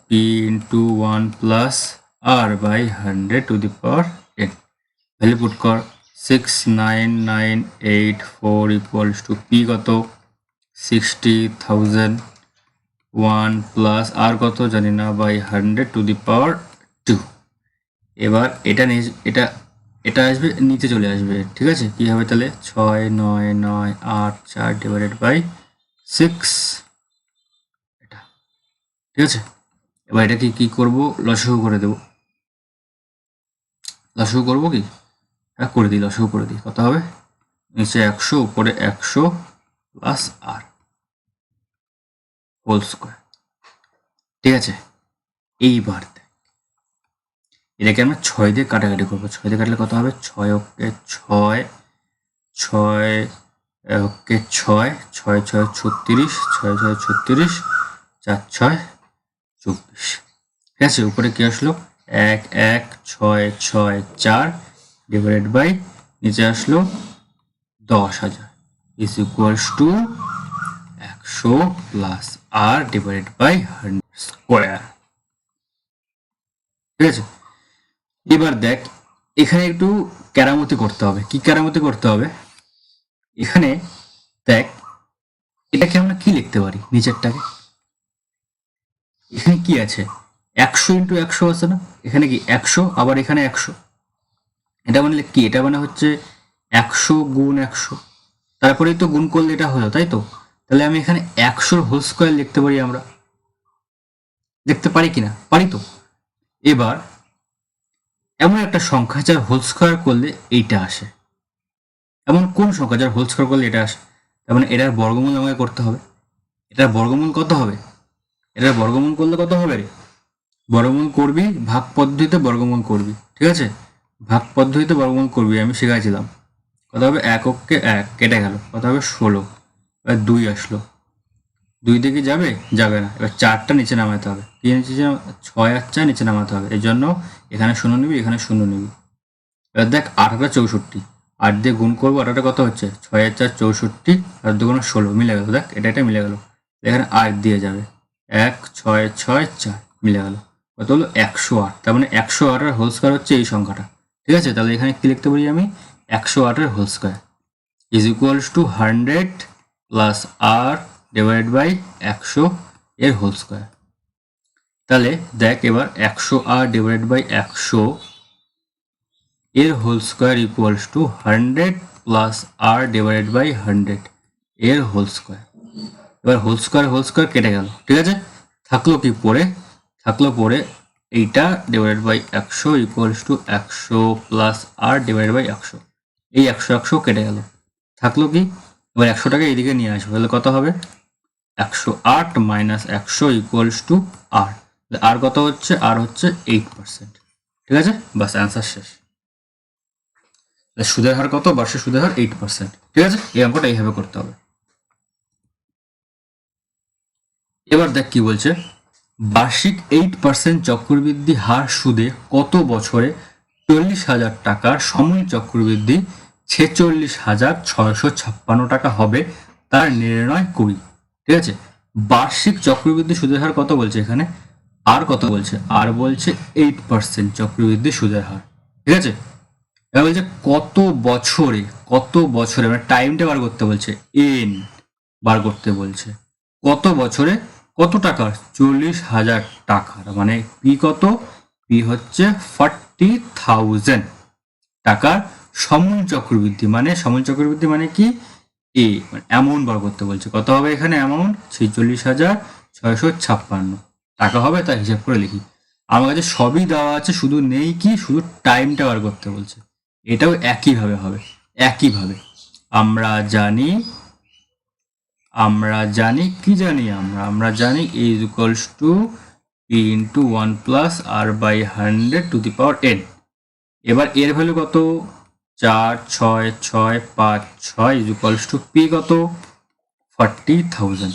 p into 1 plus r by 100 to the power n, value put কর 69984 equals to p কত 60,000, 1 plus r কত জানি না, by 100 to the power 2। এবার এটা আসবে নিচে চলে আসবে। ঠিক আছে, কি হবে তাহলে 69984 ডিভাইডেড বাই 6, এটা। ঠিক আছে, এবার এটাকে কি করব, লসাগু করে দেব, লসাগু করবো কি, করে দিই, লসাগু করে দিই, কত হবে নিচে 100 উপরে 100 প্লাস আর হোল স্কোয়ার। ঠিক আছে, এইবার এটাকে আমরা 6 দিয়ে কাটাকাটি করবো, 6 দিয়ে কাটলে কত হবে 6 অক্ষে 6, 6 অক্ষে 6, 6 6 36, 6 6 36, 4 6 24। ঠিক আছে, উপরে কি আসলো 1 1 6 6 4 ডিভাইডেড বাই নিচে আসলো 10,000 is equals to 100 plus R divided by 100 square. ঠিক আছে, এবার দেখ এখানে একটু কেরামতি করতে হবে। কি কেরামতি করতে হবে, এখানে দেখ এটাকে আমরা কি লিখতে পারি, নিচেরটাকে এখানে কি আছে 100 ইন্টু 100 আছে না, এখানে কি 100 আবার এখানে 100, এটা মানে কি, এটা মানে হচ্ছে 100 গুণ 100, তারপরেই তো গুণ করলে এটা হলো, তাই তো। তাহলে আমি এখানে 100 হোল স্কোয়ার লিখতে পারি, আমরা লিখতে পারি কিনা, পারি তো। এবার এমন একটা সংখ্যা যার হোল স্কোয়ার করলে এইটা আসে, এমন কোন সংখ্যা যার হোল স্কোয়ার করলে এটা আসে, তার মানে এটার বর্গমূল আমাকে করতে হবে। এটার বর্গমূল কত হবে, এটার বর্গমূল করলে কত হবে রে, বর্গমূল করবি ভাগ পদ্ধতিতে বর্গমূল করবি। ঠিক আছে, ভাগ পদ্ধতিতে বর্গমূল করবি, আমি শিখাইছিলাম। কত হবে 1 অক্ষে 1 কেটে গেল, কত হবে 16, এবার 2 আসলো, 2 দিকে যাবে যাবে না, এবার 4টা নিচে নামাতে হবে, কি নিচে 6 আর 4 নিচে নামাতে হবে, এর জন্য এখানে 0 নিবি, এখানে 0 নিবি। এবার দেখ 8 64, 8 দিয়ে গুণ করবো, 8টা কত হচ্ছে 6 আর 4 64, আর 2 16 মিলে গেল, দেখ এটা মিলে গেল, এখানে 8 দিয়ে যাবে 1 6 6 4 মিলে গেল, কত হলো 108। তার মানে 108 এর হোল স্কোয়ার হচ্ছে এই সংখ্যাটা। ঠিক আছে, তাহলে এখানে কি লিখতে পারি আমি 108 এর whole square is equals to 100 plus R divide by 100 এর হোল স্কোয়ার। তাহলে দেখ এবার 100 আর ডিভাইড বাই 100 এর whole square equals to 100 plus R divided by 100 এর হোল স্কোয়ার। এবার হোল স্কোয়ার কেটে গেল। ঠিক আছে, থাকলো কি পরে, থাকলো পরে এইটা divided by 100 equals to 100 plus R divided by 100, এই 100 কেটে গেল, থাকলো কি, এবার 100টাকে এইদিকে নিয়ে আসবো, তাহলে কত হবে 108 minus 100 equals to R, R কত হচ্ছে, আর হচ্ছে 8%। ঠিক আছে, বাস অ্যান্সার শেষ। সুদের হার কত, বার্ষিক সুদের হার 8%। ঠিক আছে, এই অঙ্কটা এইভাবে করতে হবে। এবার দেখ কি বলছে, বার্ষিক 8% চক্রবৃদ্ধি হার সুদে কত বছরে 40,000 টাকার সমূল চক্রবৃদ্ধি 46,656 টাকা হবে তার নির্ণয় করি। ঠিক আছে, বার্ষিক চক্রবৃদ্ধি সুদের হার কত বলছে এখানে, আর কত বলছে, আর বলছে 8% চক্রবৃদ্ধি সুদের হার। ঠিক আছে, এবার বলছে কত বছরে মানে টাইমটা বার করতে বলছে, এন বার করতে বলছে, কত বছরে কত টাকার, 40,000 টাকার, মানে পি কত, পি হচ্ছে 40,000 টাকার সমূল চক্রবৃদ্ধি, মানে সমূল চক্রবৃদ্ধি মানে কি, এ মানে অ্যামাউন্ট বার করতে বলছে, কত হবে এখানে অ্যামাউন্ট 46,656 টাকা হবে, তা হিসাব করে লিখি। আমার কাছে সবই দেওয়া আছে, শুধু নেই কি, শুধু টাইমটা বার করতে বলছে। এটাও একইভাবে হবে, একইভাবে আমরা জানি কি জানি আমরা জানি a is equals to p into 1 plus r by 100 to the power n। এবার এর ভ্যালু কত, 4,6,6,5,6 is equals to p কত 40,000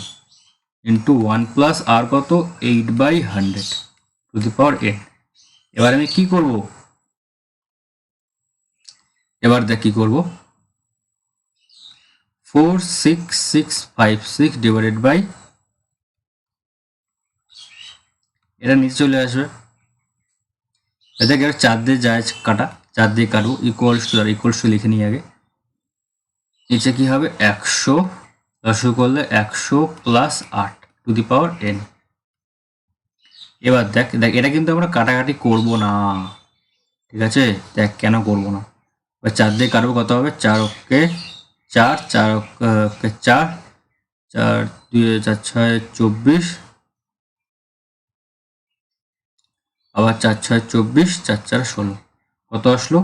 into 1 plus r কত 8 by 100 to the power n। এবার আমি কি করব, এবার দেখ কি করব, 46656 ডিভাইডেড বাই, এটা নিচে চলে আসবে, দেখ এবার 4 দিয়ে যায় কাটা, 4 দিয়ে কাটবো, ইকুয়ালস টু লিখে নিই আগে, নিচে কি হবে 100 দশক করলে 100 plus 8 two the power n। এবার দেখ এটা কিন্তু আমরা কাটাকাটি করব না, ঠিক আছে, দেখ কেন করব না, এবার 4 দিয়ে কাটবো, কত হবে 4 ওকে 4, 4 ওকে 4, 4 2 4 6 24, আবার 4 6 24, 4 4 16, কত আসলো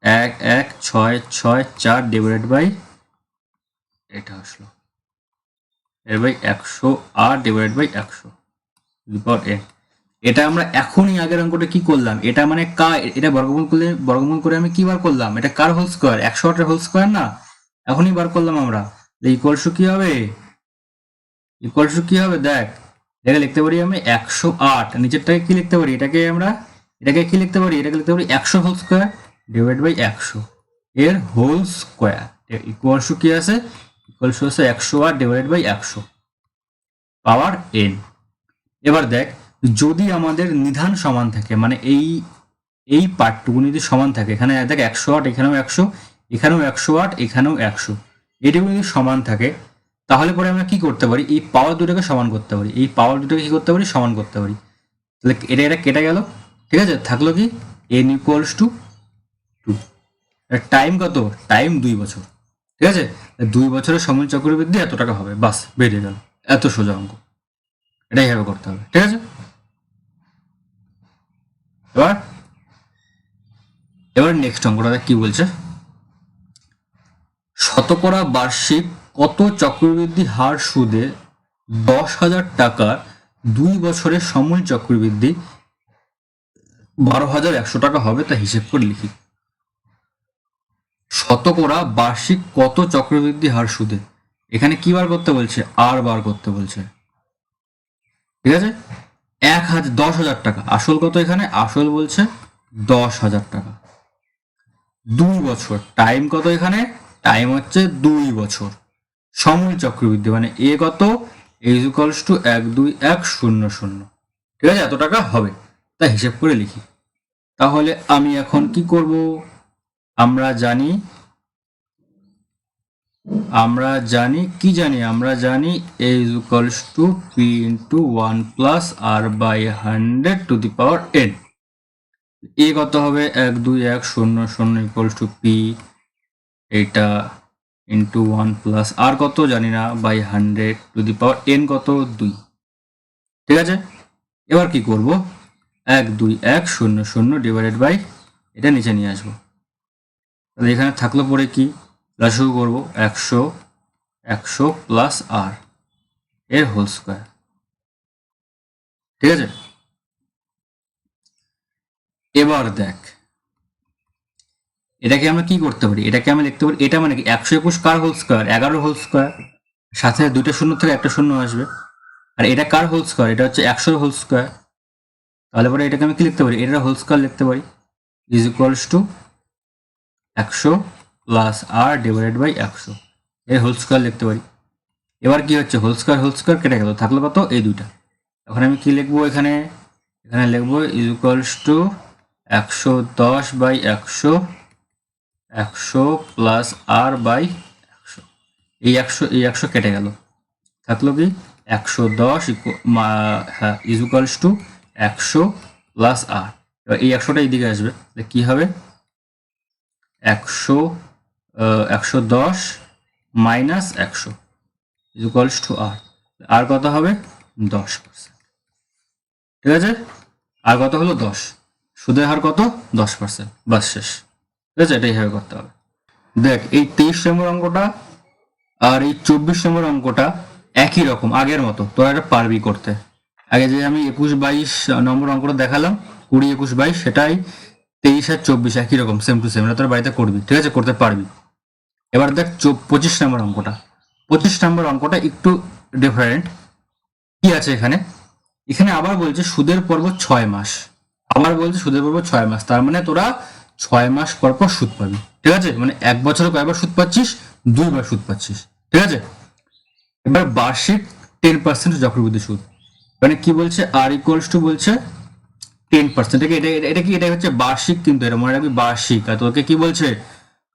1 1 6 6 4 ডিভাইডেড বাই, এটা আসলো এর by 100 R divided by 100 to the power n। এটা আমরা এখনই আগের অঙ্কটা কি করলাম, এটা মানে এটা বর্গমূল করে আমি কি বার করলাম, এটা কার হোল স্কয়ার, 108 এর হোল স্কয়ার না, এখনই বার করলাম আমরা। ইকুয়ালস টু কি হবে, দেখ দেখে লিখতে পারি আমি 108, নিচেরটাকে কি লিখতে পারি, এটাকে কি লিখতে পারি, 100 হোল স্কয়ার ডিভাইড বাই 100 এর হোল স্কয়ার, ইকুয়ালস টু কি আছে, ইকুয়ালস টু আছে 108 ডিভাইড বাই 100 পাওয়ার n। এবার দেখ যদি আমাদের নিধান সমান থাকে, মানে এই পার্টটুকু যদি সমান থাকে, এখানে দেখ 108, এখানেও 100, এখানেও 108, এখানেও 100, এটুকু যদি সমান থাকে, তাহলে পরে আমরা কি করতে পারি, এই পাওয়ার দুটোকে সমান করতে পারি, কি করতে পারি, সমান করতে পারি। তাহলে এটা কেটে গেল, ঠিক আছে, থাকলো কি n ইকুয়ালস টু 2। টাইম কত, টাইম 2 বছর, ঠিক আছে, 2 বছরের সমূল চক্রবৃদ্ধি এত টাকা হবে, বাস বেরিয়ে গেল, এত সোজা অঙ্ক, এটাই এইভাবে করতে হবে, ঠিক আছে। এবার নেক্সট অঙ্কটা কি বলছে, শতকরা বার্ষিক কত চক্রবৃদ্ধি হার সুদে 10,000 টাকার 2 বছরের সমূল চক্রবৃদ্ধি 12,100 টাকা হবে, তা হিসেব করে লিখি। শতকরা বার্ষিক কত চক্রবৃদ্ধি হার সুদে, এখানে কি বার করতে বলছে, আর বার করতে বলছে, ঠিক আছে, 10,000 টাকা, আসল কত এখানে, আসল বলছে 10,000 টাকা, 2 বছর, টাইম কত এখানে, টাইম হচ্ছে 2 বছর, সমূল চক্রবৃদ্ধি মানে এ কত, ইজ ইকুয়ালস টু 12100, ঠিক আছে, এত টাকা হবে, তাই হিসেব করে লিখি। তাহলে আমি এখন কি করব, আমরা জানি a is equals to p into 1 plus r by 100 to the power n। এ কত হবে 12100 ইকুয়ালস টু p, এটা ইন্টু 1 প্লাস আর কত জানি না by 100 to the power n কত 2, ঠিক আছে। এবার কি করব, 12100 ডিভাইডেড বাই, এটা নিচে নিয়ে আসবো, তাহলে এখানে থাকলো পরে কি, লসাগু করবো 100 প্লাস আর এর হোল স্কয়ার, ঠিক আছে। এবার দেখ এটাকে আমরা কি করতে পারি, এটাকে আমরা লিখতে পারি, এটা মানে কি 121 কার হোল স্কয়ার, 11 হোল স্কয়ার, সাথে দুইটা শূন্য থেকে একটা শূন্য আসবে, আর এটা কার হোল স্কোয়ার? এটা হচ্ছে 100 হোল স্কোয়ার। তাহলে পরে এটাকে আমি কি লিখতে পারি? এটার হোল স্কোয়ার লিখতে পারি, is equals to 100 plus R divided by 100, এর হোল স্কোয়ার লিখতে পারি। এবার কি হচ্ছে, হোল স্কোয়ার কেটে গেল, থাকলো কত? এই দুইটা। এখন আমি কি লিখবো এখানে? এখানে লিখবো is equals to 110 by 100, 100 plus R by 100। এই 100 কেটে গেল, থাকলো কি 110 হ্যাঁ is equals to 100 plus R. এবার এই 100টা এইদিকে আসবে, তাহলে কি হবে 110 minus 100 is equals to R. R কত হবে? 10%। ঠিক আছে, আর কত হলো? 10। সুদের হার কত? 10%। বাস শেষ। ঠিক আছে, এটা এইভাবে করতে হবে। দেখ, এই 23 নম্বর অঙ্কটা আর এই 24 নম্বর অঙ্কটা একই রকম, আগের মতো তোরা এটা পারবি করতে। আগে যে আমি 21-22 নম্বর অঙ্কটা দেখালাম, 20, 21, 22, সেটাই 23 আর 24 একই রকম, সেম টু সেম। এটা তোরা বাড়িতে করবি, ঠিক আছে, করতে পারবি। এবার দেখ 25 নম্বর অঙ্কটা। 25 নম্বর অঙ্কটা একটু ডিফারেন্ট। কি আছে এখানে? এখানে আবার বলছে সুদের পর্ব 6 মাস। আবার বলছে সুদের পর্ব 6 মাস, তার মানে তোরা 6 মাস পর পর সুদ পাবি। ঠিক আছে, মানে এক বছরে কয়বার সুদ পাচ্ছিস? 2 বার সুদ পাচ্ছিস। ঠিক আছে, এবার বার্ষিক 10% চক্রবৃদ্ধি সুদ। মানে কি বলছে? আর ইকুয়ালস টু বলছে 10%। এটা কি? এটা হচ্ছে বার্ষিক, কিন্তু এটা মনে রাখবি বার্ষিক। আর তোকে কি বলছে?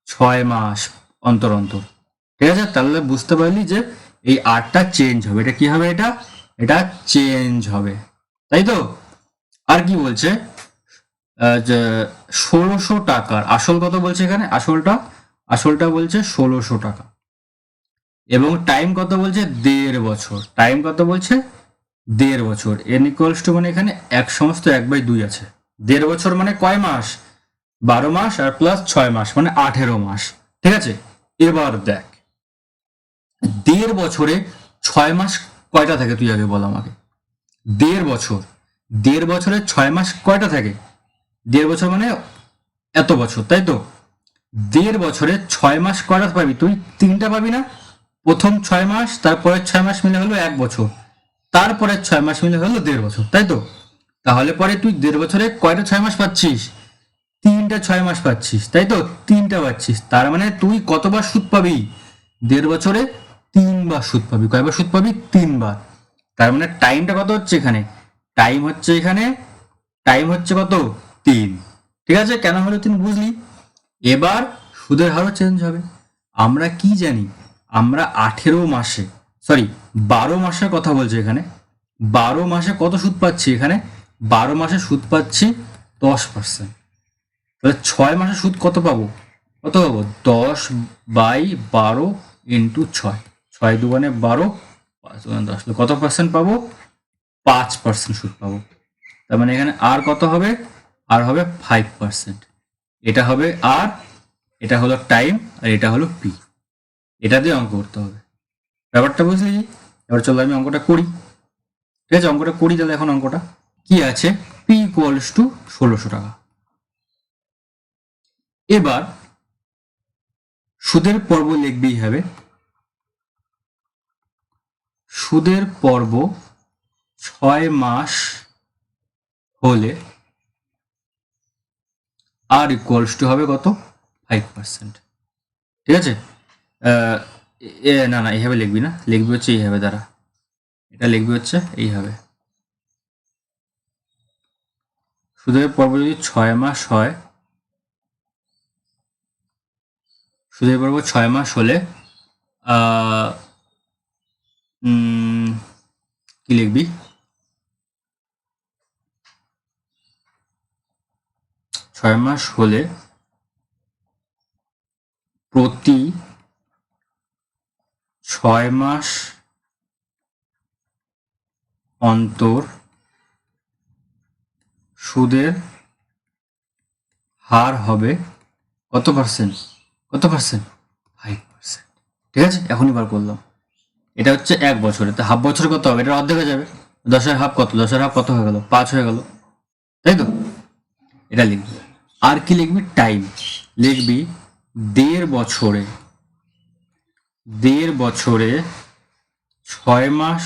6 মাস অন্তর অন্তর। ঠিক আছে, তাহলে বুঝতে পারলি যে এই আরটা চেঞ্জ হবে। এটা কি হবে? এটা চেঞ্জ হবে, তাই তো? আর কি বলছে? যে 1600 টাকার আসল কত বলছে এখানে? আসলটা বলছে 1600 টাকা। এবং টাইম কত বলছে? 1.5 বছর। টাইম কত বলছে? 1.5 বছর। এন ইকুয়ালস টু মানে এখানে এক সমস্ত 1/2 আছে। 1.5 বছর মানে কয় মাস? 12 মাস আর প্লাস 6 মাস মানে 18 মাস। ঠিক আছে, এবার দেখ 1.5 বছরে 6 মাস কয়টা থাকে? তুই আগে বল আমাকে। 1.5 বছর, 1.5 বছরে 6 মাস কয়টা থাকে? 1.5 বছর মানে এত বছর, তাই তো? 1.5 বছরে 6 মাস কয়টা পাবি তুই? 3টা পাবি না? প্রথম 6 মাস, তারপরের 6 মাস মিলে হলো 1 বছর, তারপরে 6 মাস মিলে হলো 1.5 বছর, তাই তো? তাহলে পরে তুই 1.5 বছরে কয়টা 6 মাস পাচ্ছিস? 3টা 6 মাস পাচ্ছিস, তাই তো? 3টা পাচ্ছিস, তার মানে তুই কতবার সুদ পাবি? 1.5 বছরে 3বার সুদ পাবি। কয়বার সুদ পাবি? 3বার। তার মানে টাইমটা কত হচ্ছে এখানে? টাইম হচ্ছে কত? 3। ঠিক আছে, কেন হলো 3 বুঝলি? এবার সুদের হারও চেঞ্জ হবে। আমরা কি জানি? আমরা 18 মাসে, সরি 12 মাসের কথা বলছি এখানে। 12 মাসে কত সুদ পাচ্ছি এখানে? 12 মাসে সুদ পাচ্ছি 10%। তাহলে 6 মাসে সুদ কত পাবো? 10/12 ইন্টু 6, 6 দুগুণে 12, 5 দুগুণে 10, কত পার্সেন্ট পাবো? 5% সুদ পাবো। তার মানে এখানে আর কত হবে? আর হবে 5%। এটা হবে আর, এটা হলো টাইম, আর এটা হলো পি। এটা দিয়ে অঙ্ক করতে হবে। ব্যাপারটা বুঝলি? এবার চলো আমি অঙ্কটা করি। ঠিক আছে, অঙ্কটা করি তাহলে। এখন অঙ্কটা কি আছে? পি ইকুয়ালস টু 1600 টাকা। এবার সুদের পর্ব লিখবেই হবে। সুদের পর্ব 6 মাস হলে আর ইকুয়ালস টু হবে কত? 5%। ঠিক আছে, না না এইভাবে লিখবি না, লিখবি হচ্ছে এইভাবে, দ্বারা এটা লিখবি হচ্ছে এইভাবে। সুদের পর্ব যদি 6 মাস হয়, সুদের পর্ব 6 মাস হলে কি লিখবি? 6 মাস হলে প্রতি 6 মাস অন্তর সুদের হার হবে কত পার্সেন্ট? 5%। ঠিক আছে, এখনই বার করলাম। এটা হচ্ছে 1 বছরে, তো হাফ বছরে কত হবে? এটা অর্ধেক হয়ে যাবে। 10-এর হাফ কত? 10-এর হাফ কত হয়ে গেল? 5 হয়ে গেল, তাই তো? এটা লিখবি। আর কি লিখবি? টাইম লিখবি 1.5 বছরে, 1.5 বছরে 6 মাস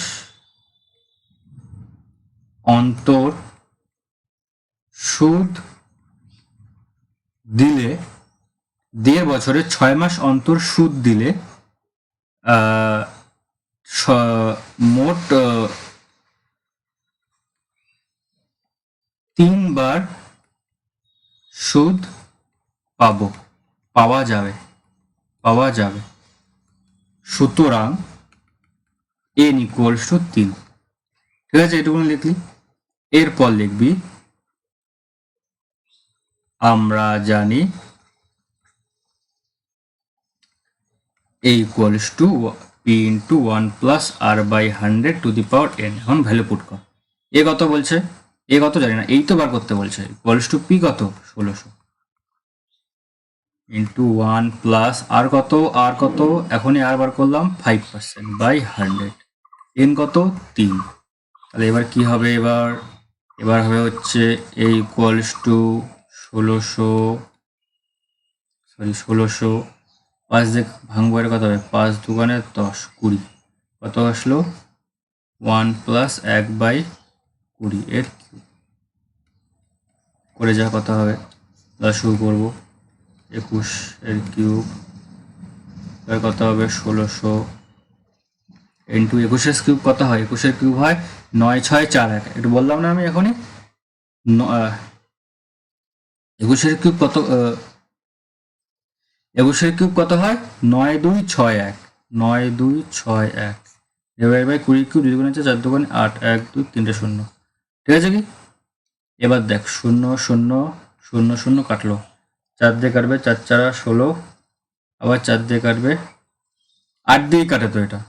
অন্তর সুদ দিলে 1.5 বছরে 6 মাস অন্তর সুদ দিলে মোট 3 বার সুদ পাওয়া যাবে সুতরাং n = 3। ঠিক আছে, এটুকু লিখলি। এরপর লিখবি আমরা জানি a = p × 1 + r/100 two the power n। এখন ভ্যালু পুট কর। এ কত বলছে? এ কত জানি না, এই তো বার করতে বলছে। = p কত? 1600 × 1 + r কত? r কত? এখনই r বার করলাম 5%/100। n কত? 3। তাহলে এবার কি হবে? এবার হবে হচ্ছে a = 1600 5 দিয়ে ভাঙবো, কত হবে? 5 × 2 = 10 20। কত আসলো? 1 + 1/20 এর কিউব করে যা কত হবে? শুরু করবো 21 এর কিউব, এবার কত হবে? 1600 × 21 কিউব কত হয়? 21 কিউব হয় 9 6 4 1। একটু বললাম না আমি এখনই 21 কিউব কত? 21 কিউব কত হয়? 9 2 6 1 9 2 6 1 এবার 20 কিউব 2 × 4 2 8 1 2 3 0। ঠিক আছে কি? এবার দেখ 0 0 0 0 কাটলো, 4 দিয়ে কাটবে 4 4 16, আবার 4 দিয়ে কাটবে 8 দিয়ে কাটে তো এটা।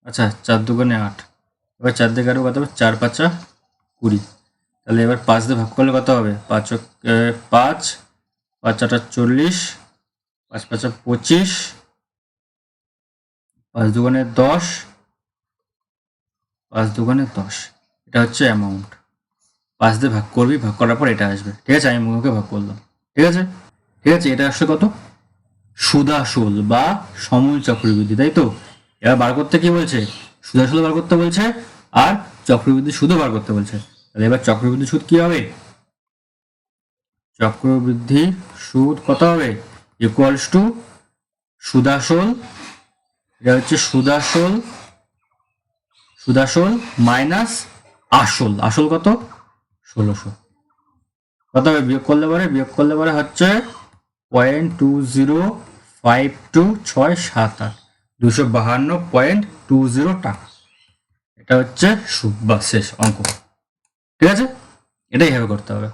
আচ্ছা 4 2 8, এবার 4 দিয়ে কাটবে কত হবে? 4 5 20। তাহলে এবার 5 দিয়ে ভাগ করলে কত হবে? 5 5 5 8 40, 5 5 25, 5 2 10, 5 2 10। এটা হচ্ছে অ্যামাউন্ট। 5 দিয়ে ভাগ করবি, ভাগ করার পর এটা আসবে। ঠিক আছে, আমি মুখে ভাগ করলাম। ঠিক আছে, ঠিক আছে, এটা আসছে কত? সুদাসুল বা সমূল চক্রবৃদ্ধি, তাই তো? এবার বার করতে কি বলছে? সুদাসুল বার করতে বলছে আর চক্রবৃদ্ধি সুদও বার করতে বলছে। তাহলে এবার চক্রবৃদ্ধি সুদ কি হবে? চক্রবৃদ্ধি সুদ কত হবে? = সুদাসুল, এটা হচ্ছে সুদাসুল মাইনাস আসল। আসল কত? 1600। কত হবে? বিয়োগ করলে পরে হচ্ছে 0.205267 252.20 টাকা। এটা হচ্ছে সুদ বা শেষ অঙ্ক। ঠিক আছে, এটাই হবে করতে হবে।